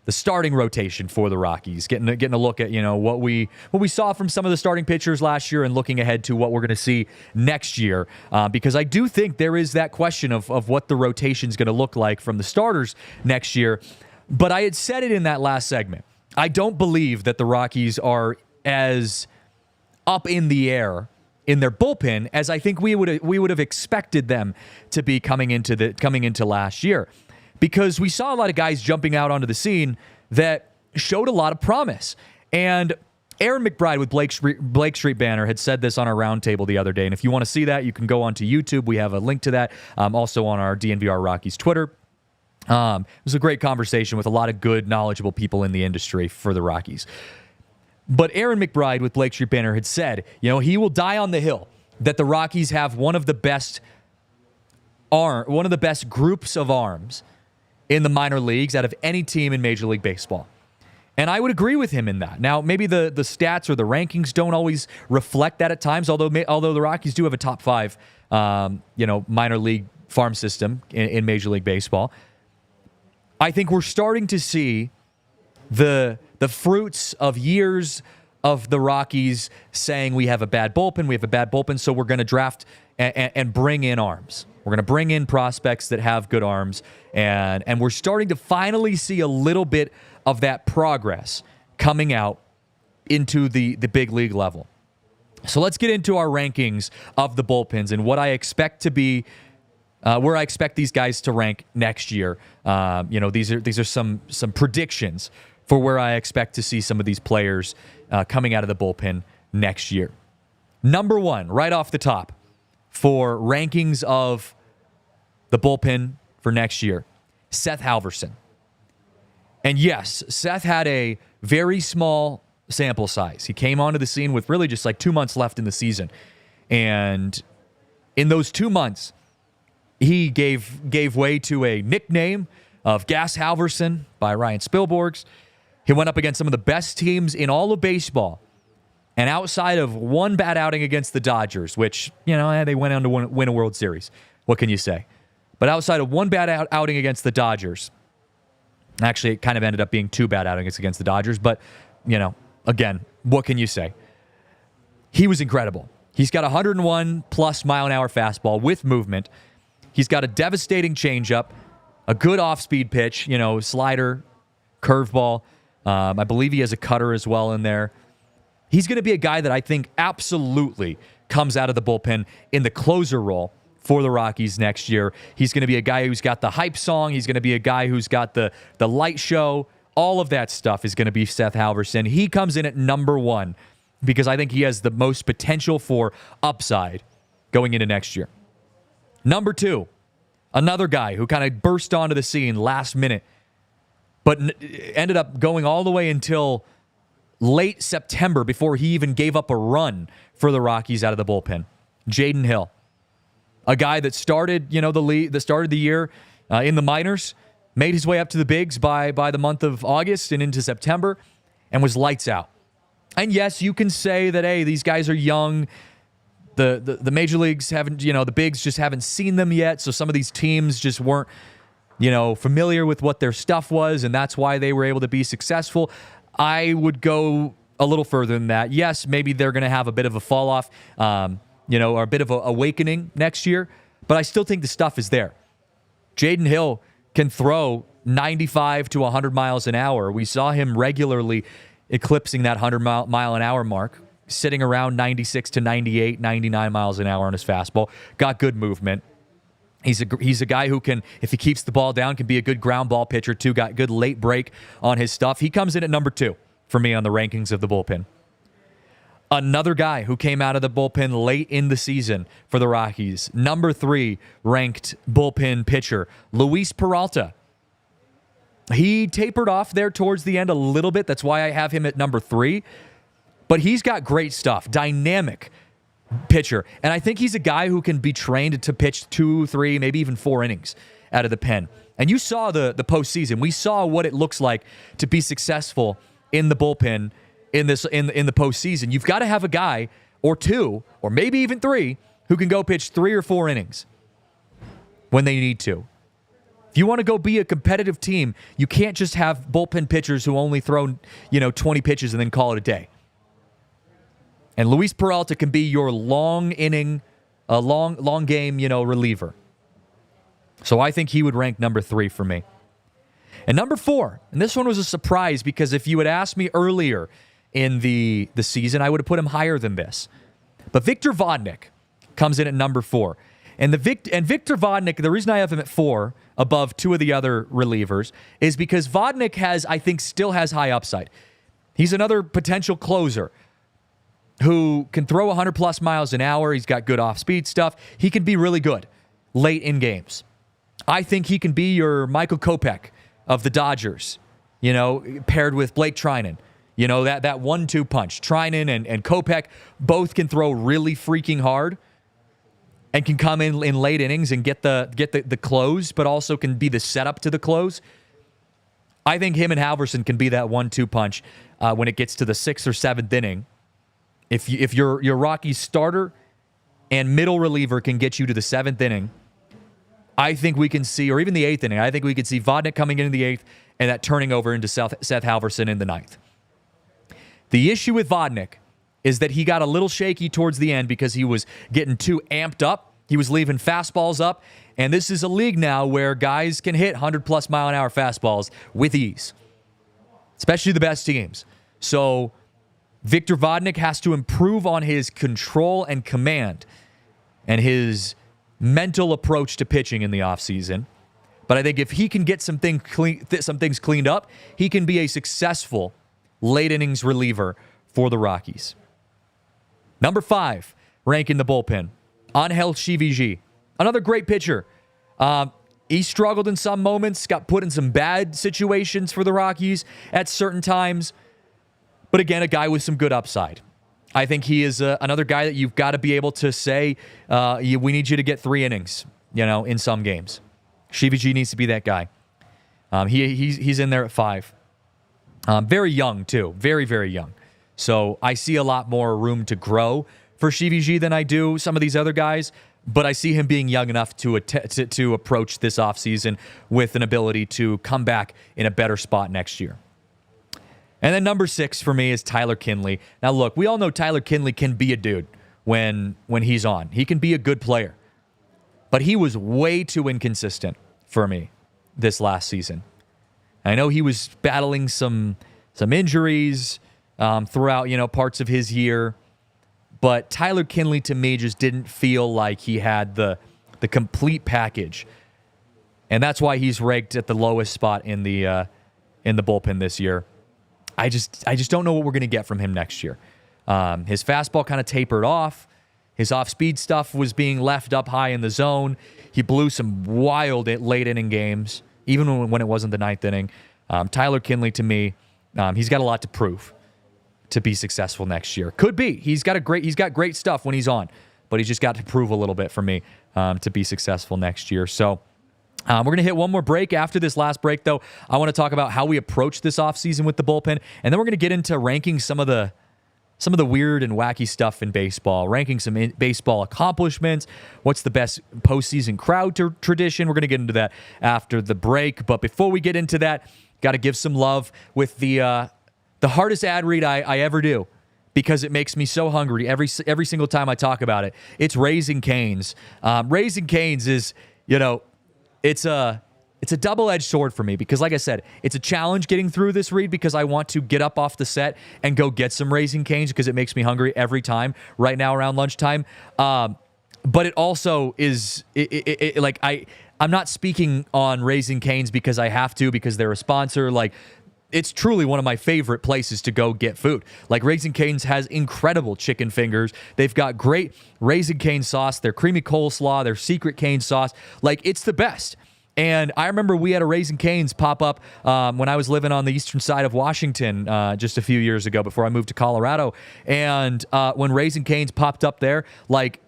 starting rotation for the Rockies, getting a look at what we saw from some of the starting pitchers last year and looking ahead to what we're going to see next year. Because I do think there is that question of what the rotation is going to look like from the starters next year. But I had said it in that last segment. I don't believe that the Rockies are as up in the air in their bullpen as I think we would have expected them to be coming into last year, because we saw a lot of guys jumping out onto the scene that showed a lot of promise. And Aaron McBride with Blake Street Banner had said this on our roundtable the other day. And if you want to see that, you can go onto YouTube. We have a link to that, also on our DNVR Rockies Twitter. It was a great conversation with a lot of good, knowledgeable people in the industry for the Rockies. But Aaron McBride with Blake Street Banner had said, he will die on the hill that the Rockies have one of the best groups of arms in the minor leagues out of any team in Major League Baseball. And I would agree with him in that. Now, maybe the stats or the rankings don't always reflect that at times, although the Rockies do have a top 5, minor league farm system in Major League Baseball. I think we're starting to see the fruits of years of the Rockies saying we have a bad bullpen, so we're going to draft and bring in arms. We're going to bring in prospects that have good arms, and we're starting to finally see a little bit of that progress coming out into the big league level. So let's get into our rankings of the bullpens and what I expect to be where I expect these guys to rank next year. These are some predictions for where I expect to see some of these players coming out of the bullpen next year. Number 1, right off the top, for rankings of the bullpen for next year, Seth Halverson. And yes, Seth had a very small sample size. He came onto the scene with really just like 2 months left in the season. And in those 2 months, he gave way to a nickname of Gas Halverson by Ryan Spilborghs. He went up against some of the best teams in all of baseball. And outside of one bad outing against the Dodgers, which, they went on to win a World Series. What can you say? But outside of one bad outing against the Dodgers, actually it kind of ended up being 2 bad outings against the Dodgers, but, again, what can you say? He was incredible. He's got a 101-plus mile-an-hour fastball with movement. He's got a devastating changeup, a good off-speed pitch, slider, curveball. I believe he has a cutter as well in there. He's going to be a guy that I think absolutely comes out of the bullpen in the closer role for the Rockies next year. He's going to be a guy who's got the hype song. He's going to be a guy who's got the light show. All of that stuff is going to be Seth Halverson. He comes in at number 1 because I think he has the most potential for upside going into next year. Number 2, another guy who kind of burst onto the scene last minute, but ended up going all the way until late September before he even gave up a run for the Rockies out of the bullpen. Jaden Hill, a guy that started, the year in the minors, made his way up to the bigs by the month of August and into September, and was lights out. And yes, you can say that, hey, these guys are young. the major leagues haven't, the bigs just haven't seen them yet. So some of these teams just weren't, familiar with what their stuff was, and that's why they were able to be successful. I would go a little further than that. Yes, maybe they're going to have a bit of a fall off, or a bit of an awakening next year, but I still think the stuff is there. Jaden Hill can throw 95 to 100 miles an hour. We saw him regularly eclipsing that 100 mile an hour mark, sitting around 96 to 98, 99 miles an hour on his fastball. Got good movement. He's a guy who can, if he keeps the ball down, can be a good ground ball pitcher too. Got good late break on his stuff. He comes in at number 2 for me on the rankings of the bullpen. Another guy who came out of the bullpen late in the season for the Rockies, number 3 ranked bullpen pitcher, Luis Peralta. He tapered off there towards the end a little bit. That's why I have him at number 3. But he's got great stuff, dynamic pitcher. And I think he's a guy who can be trained to pitch 2, 3, maybe even 4 innings out of the pen. And you saw the postseason. We saw what it looks like to be successful in the bullpen in the postseason. You've got to have a guy or 2 or maybe even 3 who can go pitch 3 or 4 innings when they need to. If you want to go be a competitive team, you can't just have bullpen pitchers who only throw 20 pitches and then call it a day. And Luis Peralta can be your long inning, long game, reliever. So I think he would rank number 3 for me. And number 4, and this one was a surprise because if you had asked me earlier in the season, I would have put him higher than this. But Victor Vodnik comes in at number 4. And Victor Vodnik, the reason I have him at 4 above 2 of the other relievers is because Vodnik still has high upside. He's another potential closer who can throw 100-plus miles an hour. He's got good off-speed stuff. He can be really good late in games. I think he can be your Michael Kopech of the Dodgers, paired with Blake Trinan. That 1-2 punch. Trinan and Kopech both can throw really freaking hard and can come in late innings and get the close, but also can be the setup to the close. I think him and Halverson can be that 1-2 punch when it gets to the 6th or 7th inning. If your Rockies starter and middle reliever can get you to the 7th inning, I think we can see, or even the 8th inning, I think we could see Vodnik coming into the 8th and that turning over into Seth Halverson in the 9th. The issue with Vodnik is that he got a little shaky towards the end because he was getting too amped up. He was leaving fastballs up, and this is a league now where guys can hit 100-plus mile-an-hour fastballs with ease, especially the best teams. So Victor Vodnik has to improve on his control and command and his mental approach to pitching in the offseason. But I think if he can get some things cleaned up, he can be a successful late innings reliever for the Rockies. Number 5, ranking the bullpen, Angel Shiviji. Another great pitcher. He struggled in some moments, got put in some bad situations for the Rockies at certain times. But again, a guy with some good upside. I think he is another guy that you've got to be able to say, we need you to get 3 innings, in some games. Shiviji needs to be that guy. He's in there at 5. Very young, too. Very, very young. So I see a lot more room to grow for Shiviji than I do some of these other guys. But I see him being young enough to approach this offseason with an ability to come back in a better spot next year. And then number 6 for me is Tyler Kinley. Now, look, we all know Tyler Kinley can be a dude when he's on. He can be a good player. But he was way too inconsistent for me this last season. I know he was battling some injuries throughout, parts of his year. But Tyler Kinley, to me, just didn't feel like he had the complete package. And that's why he's ranked at the lowest spot in the bullpen this year. I just don't know what we're going to get from him next year. His fastball kind of tapered off. His off-speed stuff was being left up high in the zone. He blew some wild late-inning games, even when it wasn't the 9th inning. Tyler Kinley, to me, he's got a lot to prove to be successful next year. Could be. He's got great stuff when he's on, but he's just got to prove a little bit for me to be successful next year. So we're going to hit one more break. After this last break, though, I want to talk about how we approach this offseason with the bullpen, and then we're going to get into ranking some of the some of the weird and wacky stuff in baseball, ranking some baseball accomplishments. What's the best postseason crowd tradition? We're going to get into that after the break. But before we get into that, got to give some love with the hardest ad read I ever do, because it makes me so hungry every single time I talk about it. It's Raising Cane's. Raising Cane's is, it's a double-edged sword for me, because like I said, it's a challenge getting through this read, because I want to get up off the set and go get some Raising Cane's, because it makes me hungry every time right now around lunchtime. But it also is I'm not speaking on Raising Cane's because I have to, because they're a sponsor. It's truly one of my favorite places to go get food. Raising Cane's has incredible chicken fingers. They've got great Raising Cane sauce, their creamy coleslaw, their secret cane sauce. It's the best. And I remember we had a Raising Cane's pop up when I was living on the eastern side of Washington just a few years ago before I moved to Colorado. And when Raising Cane's popped up there,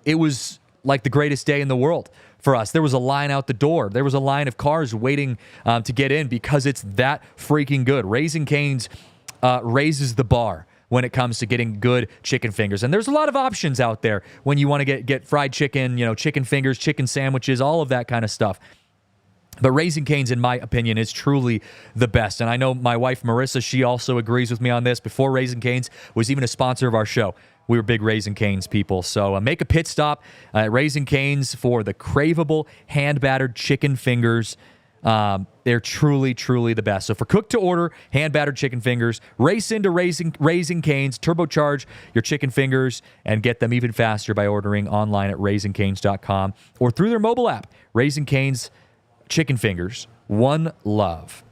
it was like the greatest day in the world for us. There was a line out the door. There was a line of cars waiting to get in, because it's that freaking good. Raising Cane's raises the bar when it comes to getting good chicken fingers. And there's a lot of options out there when you want to get fried chicken, chicken fingers, chicken sandwiches, all of that kind of stuff. But Raising Cane's, in my opinion, is truly the best. And I know my wife, Marissa, she also agrees with me on this. Before Raising Cane's was even a sponsor of our show, we were big Raising Cane's people. So make a pit stop at Raising Cane's for the craveable hand-battered chicken fingers. They're truly, truly the best. So for cooked-to-order hand-battered chicken fingers, race into Raising Cane's, turbocharge your chicken fingers, and get them even faster by ordering online at raisingcanes.com or through their mobile app. Raising Cane's chicken fingers, one love.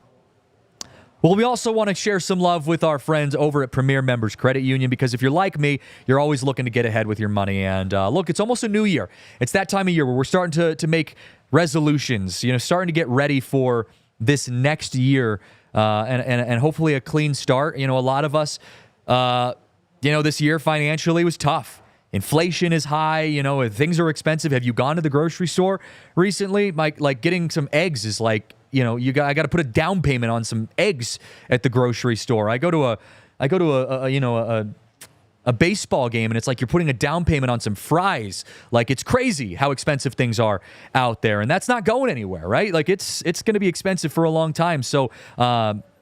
Well, we also want to share some love with our friends over at Premier Members Credit Union, because if you're like me, you're always looking to get ahead with your money. And look, it's almost a new year. It's that time of year where we're starting to make resolutions, starting to get ready for this next year and hopefully a clean start. A lot of us, this year financially was tough. Inflation is high, things are expensive. Have you gone to the grocery store recently? Getting some eggs is I got to put a down payment on some eggs at the grocery store. I go to a baseball game, and it's like you're putting a down payment on some fries. It's crazy how expensive things are out there, and that's not going anywhere, right? It's going to be expensive for a long time. So,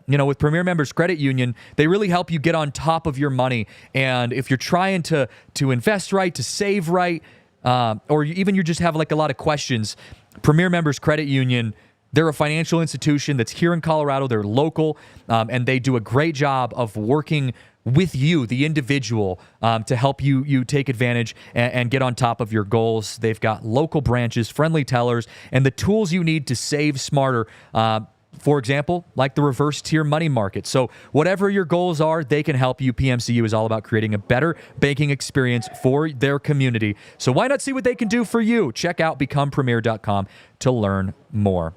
with Premier Members Credit Union, they really help you get on top of your money. And if you're trying to invest right, to save right, or even you just have a lot of questions, Premier Members Credit Union, they're a financial institution that's here in Colorado. They're local, and they do a great job of working with you, the individual, to help you take advantage and get on top of your goals. They've got local branches, friendly tellers, and the tools you need to save smarter. For example, like the reverse tier money market. So whatever your goals are, they can help you. PMCU is all about creating a better banking experience for their community. So why not see what they can do for you? Check out becomepremier.com to learn more.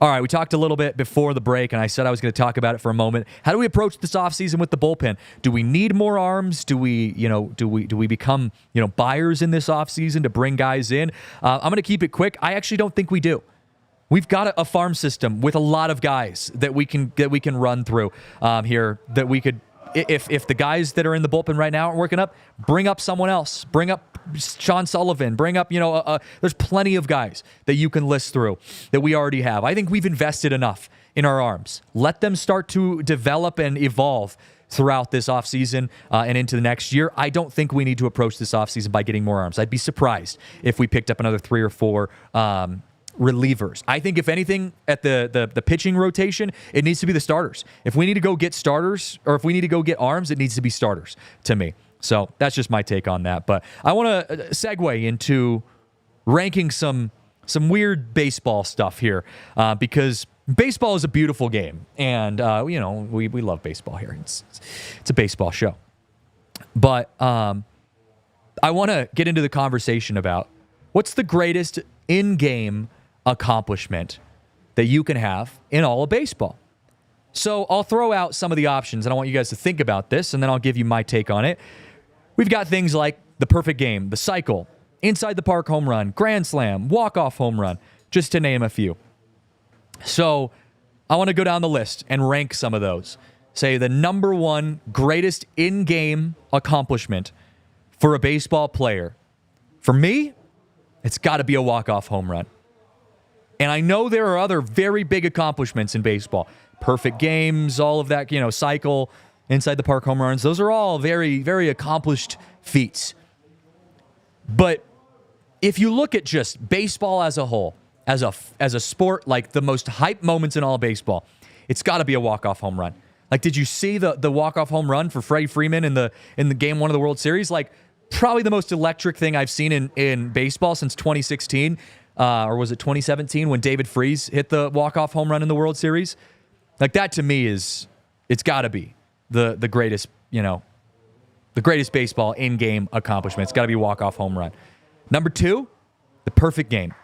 All right, we talked a little bit before the break, and I said I was going to talk about it for a moment. How do we approach this offseason with the bullpen? Do we need more arms? Do we become, buyers in this offseason to bring guys in? I'm going to keep it quick. I actually don't think we do. We've got a farm system with a lot of guys that we can run through here. That we could, if the guys that are in the bullpen right now aren't working up, bring up someone else. Bring up Sean Sullivan. Bring up, there's plenty of guys that you can list through that we already have. I think we've invested enough in our arms. Let them start to develop and evolve throughout this offseason and into the next year. I don't think we need to approach this offseason by getting more arms. I'd be surprised if we picked up another 3 or 4 relievers. I think if anything at the pitching rotation, it needs to be the starters. If we need to go get starters, or if we need to go get arms, it needs to be starters to me. So that's just my take on that. But I want to segue into ranking some weird baseball stuff here because baseball is a beautiful game, and we love baseball here. It's a baseball show. But I want to get into the conversation about what's the greatest in-game accomplishment that you can have in all of baseball. So I'll throw out some of the options, and I want you guys to think about this, and then I'll give you my take on it. We've got things like the perfect game, the cycle, inside the park home run, grand slam, walk-off home run, just to name a few. So I want to go down the list and rank some of those. say the number one greatest in-game accomplishment for a baseball player, for me, it's got to be a walk-off home run. And I know there are other very big accomplishments in baseball. Perfect games, all of that, cycle, inside the park home runs. Those are all very, very accomplished feats. But if you look at just baseball as a whole, as a sport, like the most hype moments in all of baseball, it's got to be a walk-off home run. Like, did you see the walk-off home run for Freddie Freeman in the game one of the World Series? Like, probably the most electric thing I've seen in baseball since 2016, or was it 2017 when David Freese hit the walk-off home run in the World Series? Like, that to me it's got to be the greatest, the greatest baseball in-game accomplishment. It's got to be walk-off home run. Number 2, the perfect game.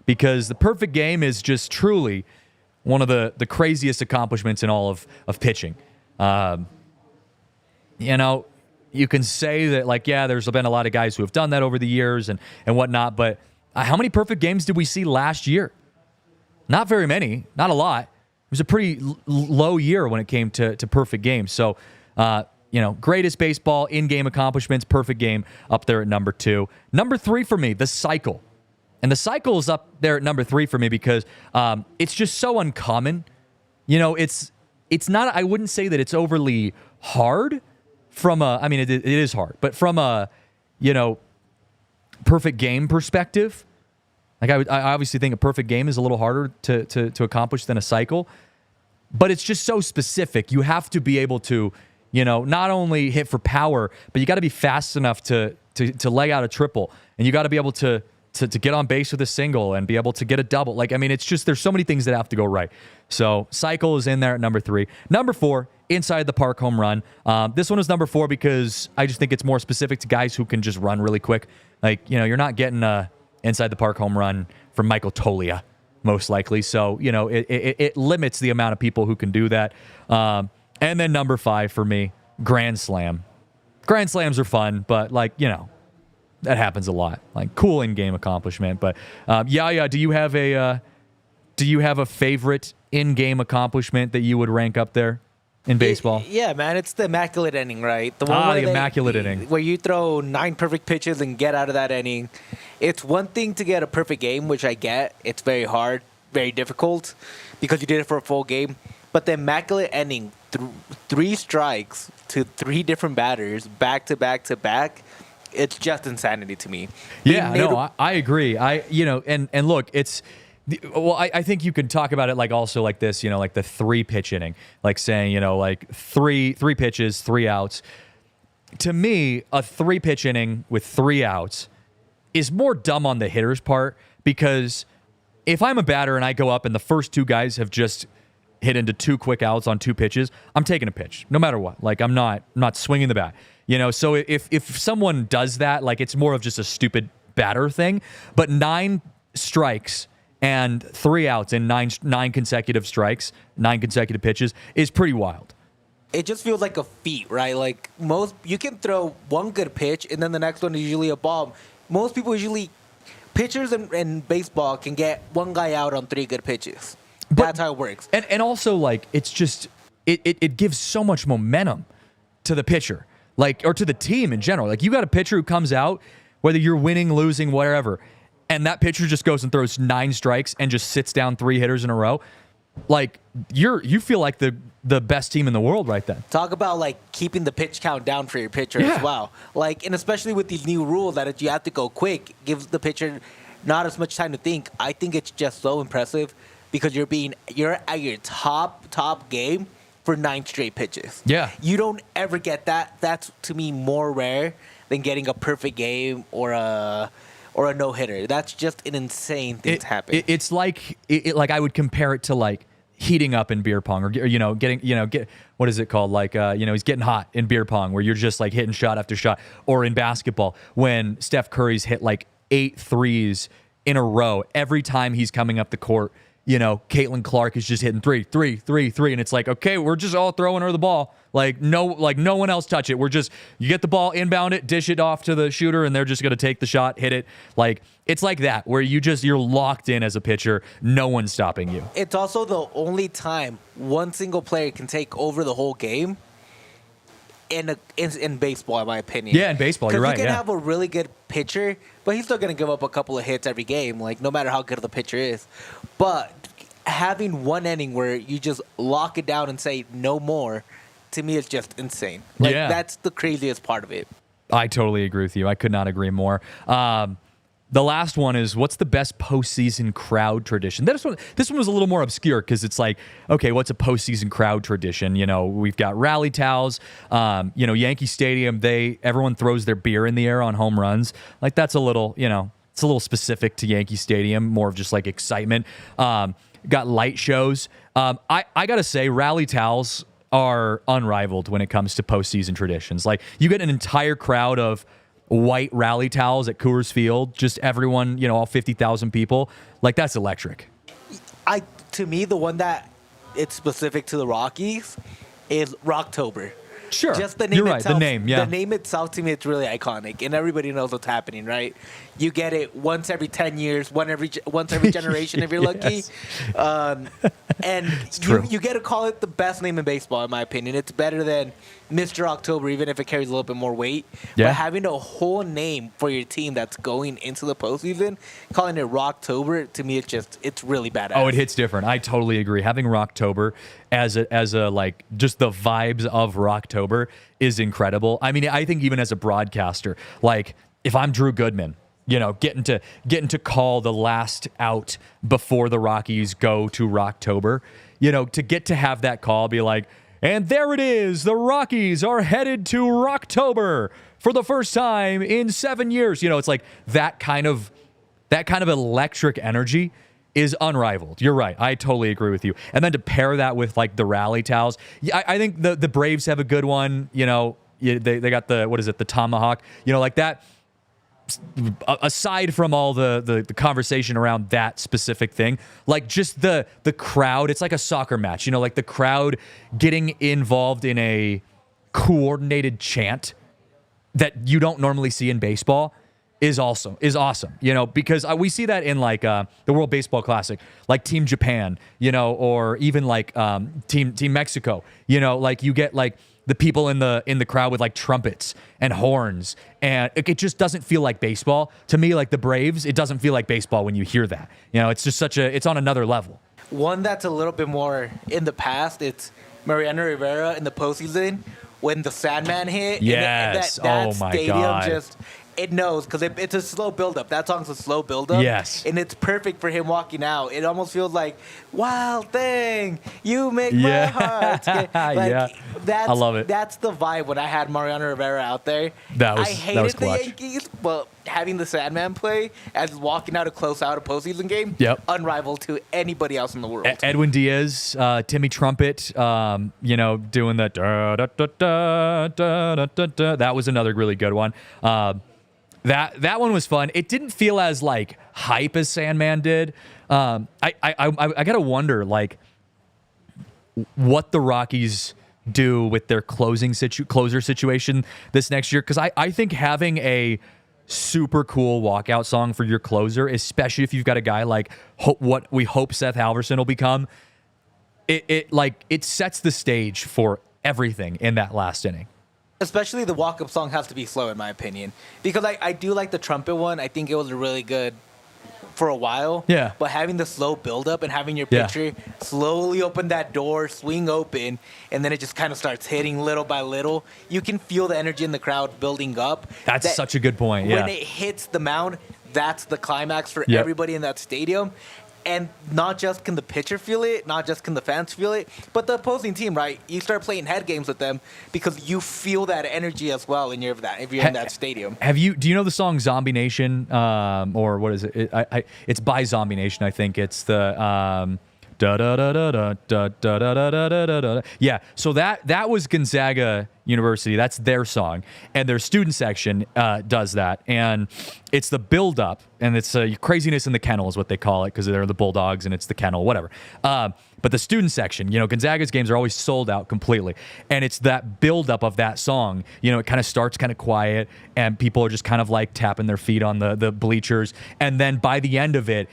Because the perfect game is just truly one of the craziest accomplishments in all of pitching. You can say that, like, yeah, there's been a lot of guys who have done that over the years and whatnot, but how many perfect games did we see last year? Not very many, not a lot. It was a pretty low year when it came to perfect games. So, greatest baseball in-game accomplishments, perfect game up there at number 2. Number 3 for me, the cycle. And the cycle is up there at number 3 for me because it's just so uncommon. It's not, I wouldn't say that it's overly hard it is hard, but from a, perfect game perspective, like I obviously think a perfect game is a little harder to accomplish than a cycle, but it's just so specific. You have to be able to, not only hit for power, but you got to be fast enough to lay out a triple, and you got to be able to get on base with a single and be able to get a double. It's just, there's so many things that have to go right. So cycle is in there at number 3. Number 4, inside the park home run. This one is number 4 because I just think it's more specific to guys who can just run really quick. You're not getting a inside the park home run from Michael Toglia, most likely. So, it limits the amount of people who can do that. And then number 5 for me, grand slam. Grand slams are fun, but that happens a lot. Cool in-game accomplishment. But do you have a favorite in-game accomplishment that you would rank up there in baseball? Yeah, man, it's the immaculate inning, right? The immaculate inning. Where you throw 9 perfect pitches and get out of that inning. It's one thing to get a perfect game, which I get. It's very hard, very difficult, because you did it for a full game. But the immaculate inning, 3 strikes to 3 different batters, back to back to back, it's just insanity to me. I agree. And look, it's, I think you could talk about it also like this, like the 3 pitch inning, like saying, three pitches, 3 outs. To me, a 3 pitch inning with 3 outs is more dumb on the hitter's part, because if I'm a batter and I go up and the first 2 guys have just hit into 2 quick outs on 2 pitches, I'm taking a pitch no matter what. I'm not swinging the bat. So if someone does that, it's more of just a stupid batter thing. But 9 strikes and 3 outs in 9 consecutive strikes, 9 consecutive pitches is pretty wild. It just feels like a feat, right? You can throw 1 good pitch and then the next one is usually a bomb. Most people pitchers in baseball can get 1 guy out on 3 good pitches. That's how it works. And also, it's just, it gives so much momentum to the pitcher. Or to the team in general. You got a pitcher who comes out, whether you're winning, losing, whatever, and that pitcher just goes and throws 9 strikes and just sits down 3 hitters in a row. You feel like the best team in the world right then. Talk about keeping the pitch count down for your pitcher as well. And especially with these new rules that you have to go quick, gives the pitcher not as much time to think. I think it's just so impressive because you're at your top game for 9 straight pitches. Yeah. You don't ever get that. That's, to me, more rare than getting a perfect game or a no-hitter. That's just an insane thing to happen. It's like I would compare it to heating up in beer pong, or getting what is it called? He's getting hot in beer pong, where you're just hitting shot after shot, or in basketball when Steph Curry's hit 8 threes in a row. Every time he's coming up the court, Caitlin Clark is just hitting three, and it's like, okay, we're just all throwing her the ball. No one else touch it. You get the ball, inbound it, dish it off to the shooter, and they're just gonna take the shot, hit it. It's like that, where you're locked in as a pitcher. No one's stopping you. It's also the only time one single player can take over the whole game in baseball, in my opinion. Yeah, in baseball, you're right. Because you can have a really good pitcher, but he's still going to give up a couple of hits every game, no matter how good the pitcher is. But having one inning where you just lock it down and say no more, to me, is just insane. That's the craziest part of it. I totally agree with you. I could not agree more. The last one is, what's the best postseason crowd tradition? This one was a little more obscure because it's like, okay, what's a postseason crowd tradition? We've got rally towels. Yankee Stadium, everyone throws their beer in the air on home runs. That's a little, it's a little specific to Yankee Stadium, more of just excitement. Got light shows. I got to say, rally towels are unrivaled when it comes to postseason traditions. You get an entire crowd of white rally towels at Coors Field, just everyone, all 50,000 people. That's electric. To me, the one that it's specific to the Rockies is Rocktober. Sure. Just the name You're right. itself. The name, yeah. The name itself, to me, it's really iconic, and everybody knows what's happening, right? You get it once every 10 years, once every generation if you're lucky. And it's true. You get to call it the best name in baseball, in my opinion. It's better than Mr. October, even if it carries a little bit more weight. Yeah. But having a whole name for your team that's going into the postseason, calling it Rocktober, to me, it's really badass. Oh, it hits different. I totally agree. Having Rocktober as a just the vibes of Rocktober is incredible. I mean, I think even as a broadcaster, if I'm Drew Goodman, getting to call the last out before the Rockies go to Rocktober, to get to have that call be like, and there it is, the Rockies are headed to Rocktober for the first time in 7 years. It's like that kind of electric energy is unrivaled. You're right. I totally agree with you. And then to pair that with the rally towels, I think the Braves have a good one. They got the tomahawk. That. Aside from all the conversation around that specific thing, just the crowd, it's like a soccer match. The crowd getting involved in a coordinated chant that you don't normally see in baseball is awesome. Because we see that in the World Baseball Classic, Team Japan, or even Team Mexico. You get the people in the crowd with trumpets and horns, and it just doesn't feel like baseball to me. The Braves, it doesn't feel like baseball when you hear that. It's just it's on another level. One that's a little bit more in the past, it's Mariano Rivera in the postseason when the Sandman hit. Yes. And oh my stadium God. It knows, because it's a slow buildup. That song's a slow buildup. Yes. And it's perfect for him walking out. It almost feels like, wild thing, you make my heart. Yeah. I love it. That's the vibe when I had Mariano Rivera out there. I hated the clutch. Yankees, but having the Sandman play as walking out to close out a postseason game, unrivaled to anybody else in the world. Edwin Diaz, Timmy Trumpet, doing the da-da-da-da-da-da-da. That was another really good one. That one was fun. It didn't feel as hype as Sandman did. I gotta wonder what the Rockies do with their closer situation this next year, because I think having a super cool walkout song for your closer, especially if you've got a guy what we hope Seth Halverson will become, it sets the stage for everything in that last inning. Especially the walk-up song has to be slow, in my opinion. Because I do like the trumpet one. I think it was really good for a while. Yeah. But having the slow build-up and having your pitcher slowly open that door, swing open, and then it just kind of starts hitting little by little, you can feel the energy in the crowd building up. That's such a good point, yeah. When it hits the mound, that's the climax for everybody in that stadium. And not just can the pitcher feel it, not just can the fans feel it, but the opposing team, right? You start playing head games with them because you feel that energy as well if you're in that stadium. Do you know the song Zombie Nation? Or what is it? It's by Zombie Nation, I think. It's the da da da da da da da da da da da. Yeah. So that was Gonzaga University. That's their song, and their student section does that, and it's the build up, and it's craziness in the kennel is what they call it because they're the Bulldogs and it's the kennel, whatever. But the student section, Gonzaga's games are always sold out completely. And it's that buildup of that song. It kind of starts kind of quiet and people are just kind of like tapping their feet on the bleachers. And then by the end of it,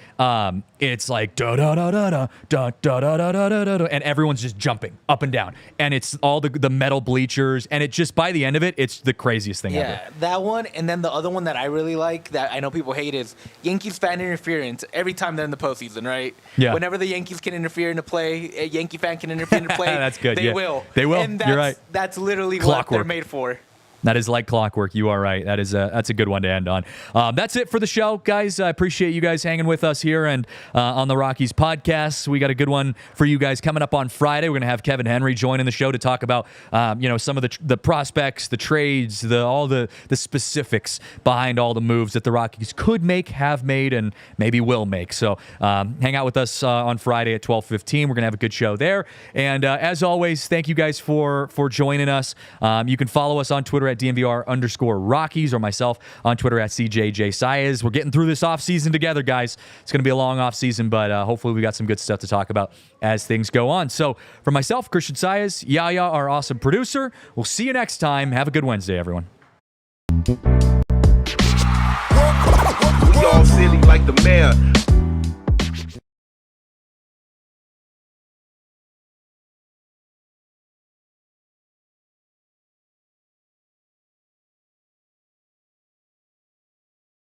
it's like da da da da da da da da da da da da, and everyone's just jumping up and down. And it's all the metal bleachers. And it just, by the end of it, it's the craziest thing ever. Yeah, that one. And then the other one that I really like that I know people hate is Yankees fan interference every time they're in the postseason, right? Yeah. Whenever the Yankees can interfere into play, a Yankee fan can interfere into play. That's good. They will. They will. And You're right. That's literally Clockwork. what they're made for. That is like clockwork. You are right. That's a good one to end on. That's it for the show, guys. I appreciate you guys hanging with us here and on the Rockies podcast. We got a good one for you guys coming up on Friday. We're going to have Kevin Henry joining the show to talk about some of the prospects, the trades, all the specifics behind all the moves that the Rockies could make, have made, and maybe will make. So hang out with us on Friday at 12:15. We're going to have a good show there. And as always, thank you guys for joining us. You can follow us on Twitter at DNVR_Rockies or myself on Twitter at CJJ Saez. We're getting through this offseason together, guys. It's going to be a long offseason, but hopefully we got some good stuff to talk about as things go on. So for myself, Christian Saez, Yaya, our awesome producer, we'll see you next time. Have a good Wednesday, everyone. We all silly like the mayor.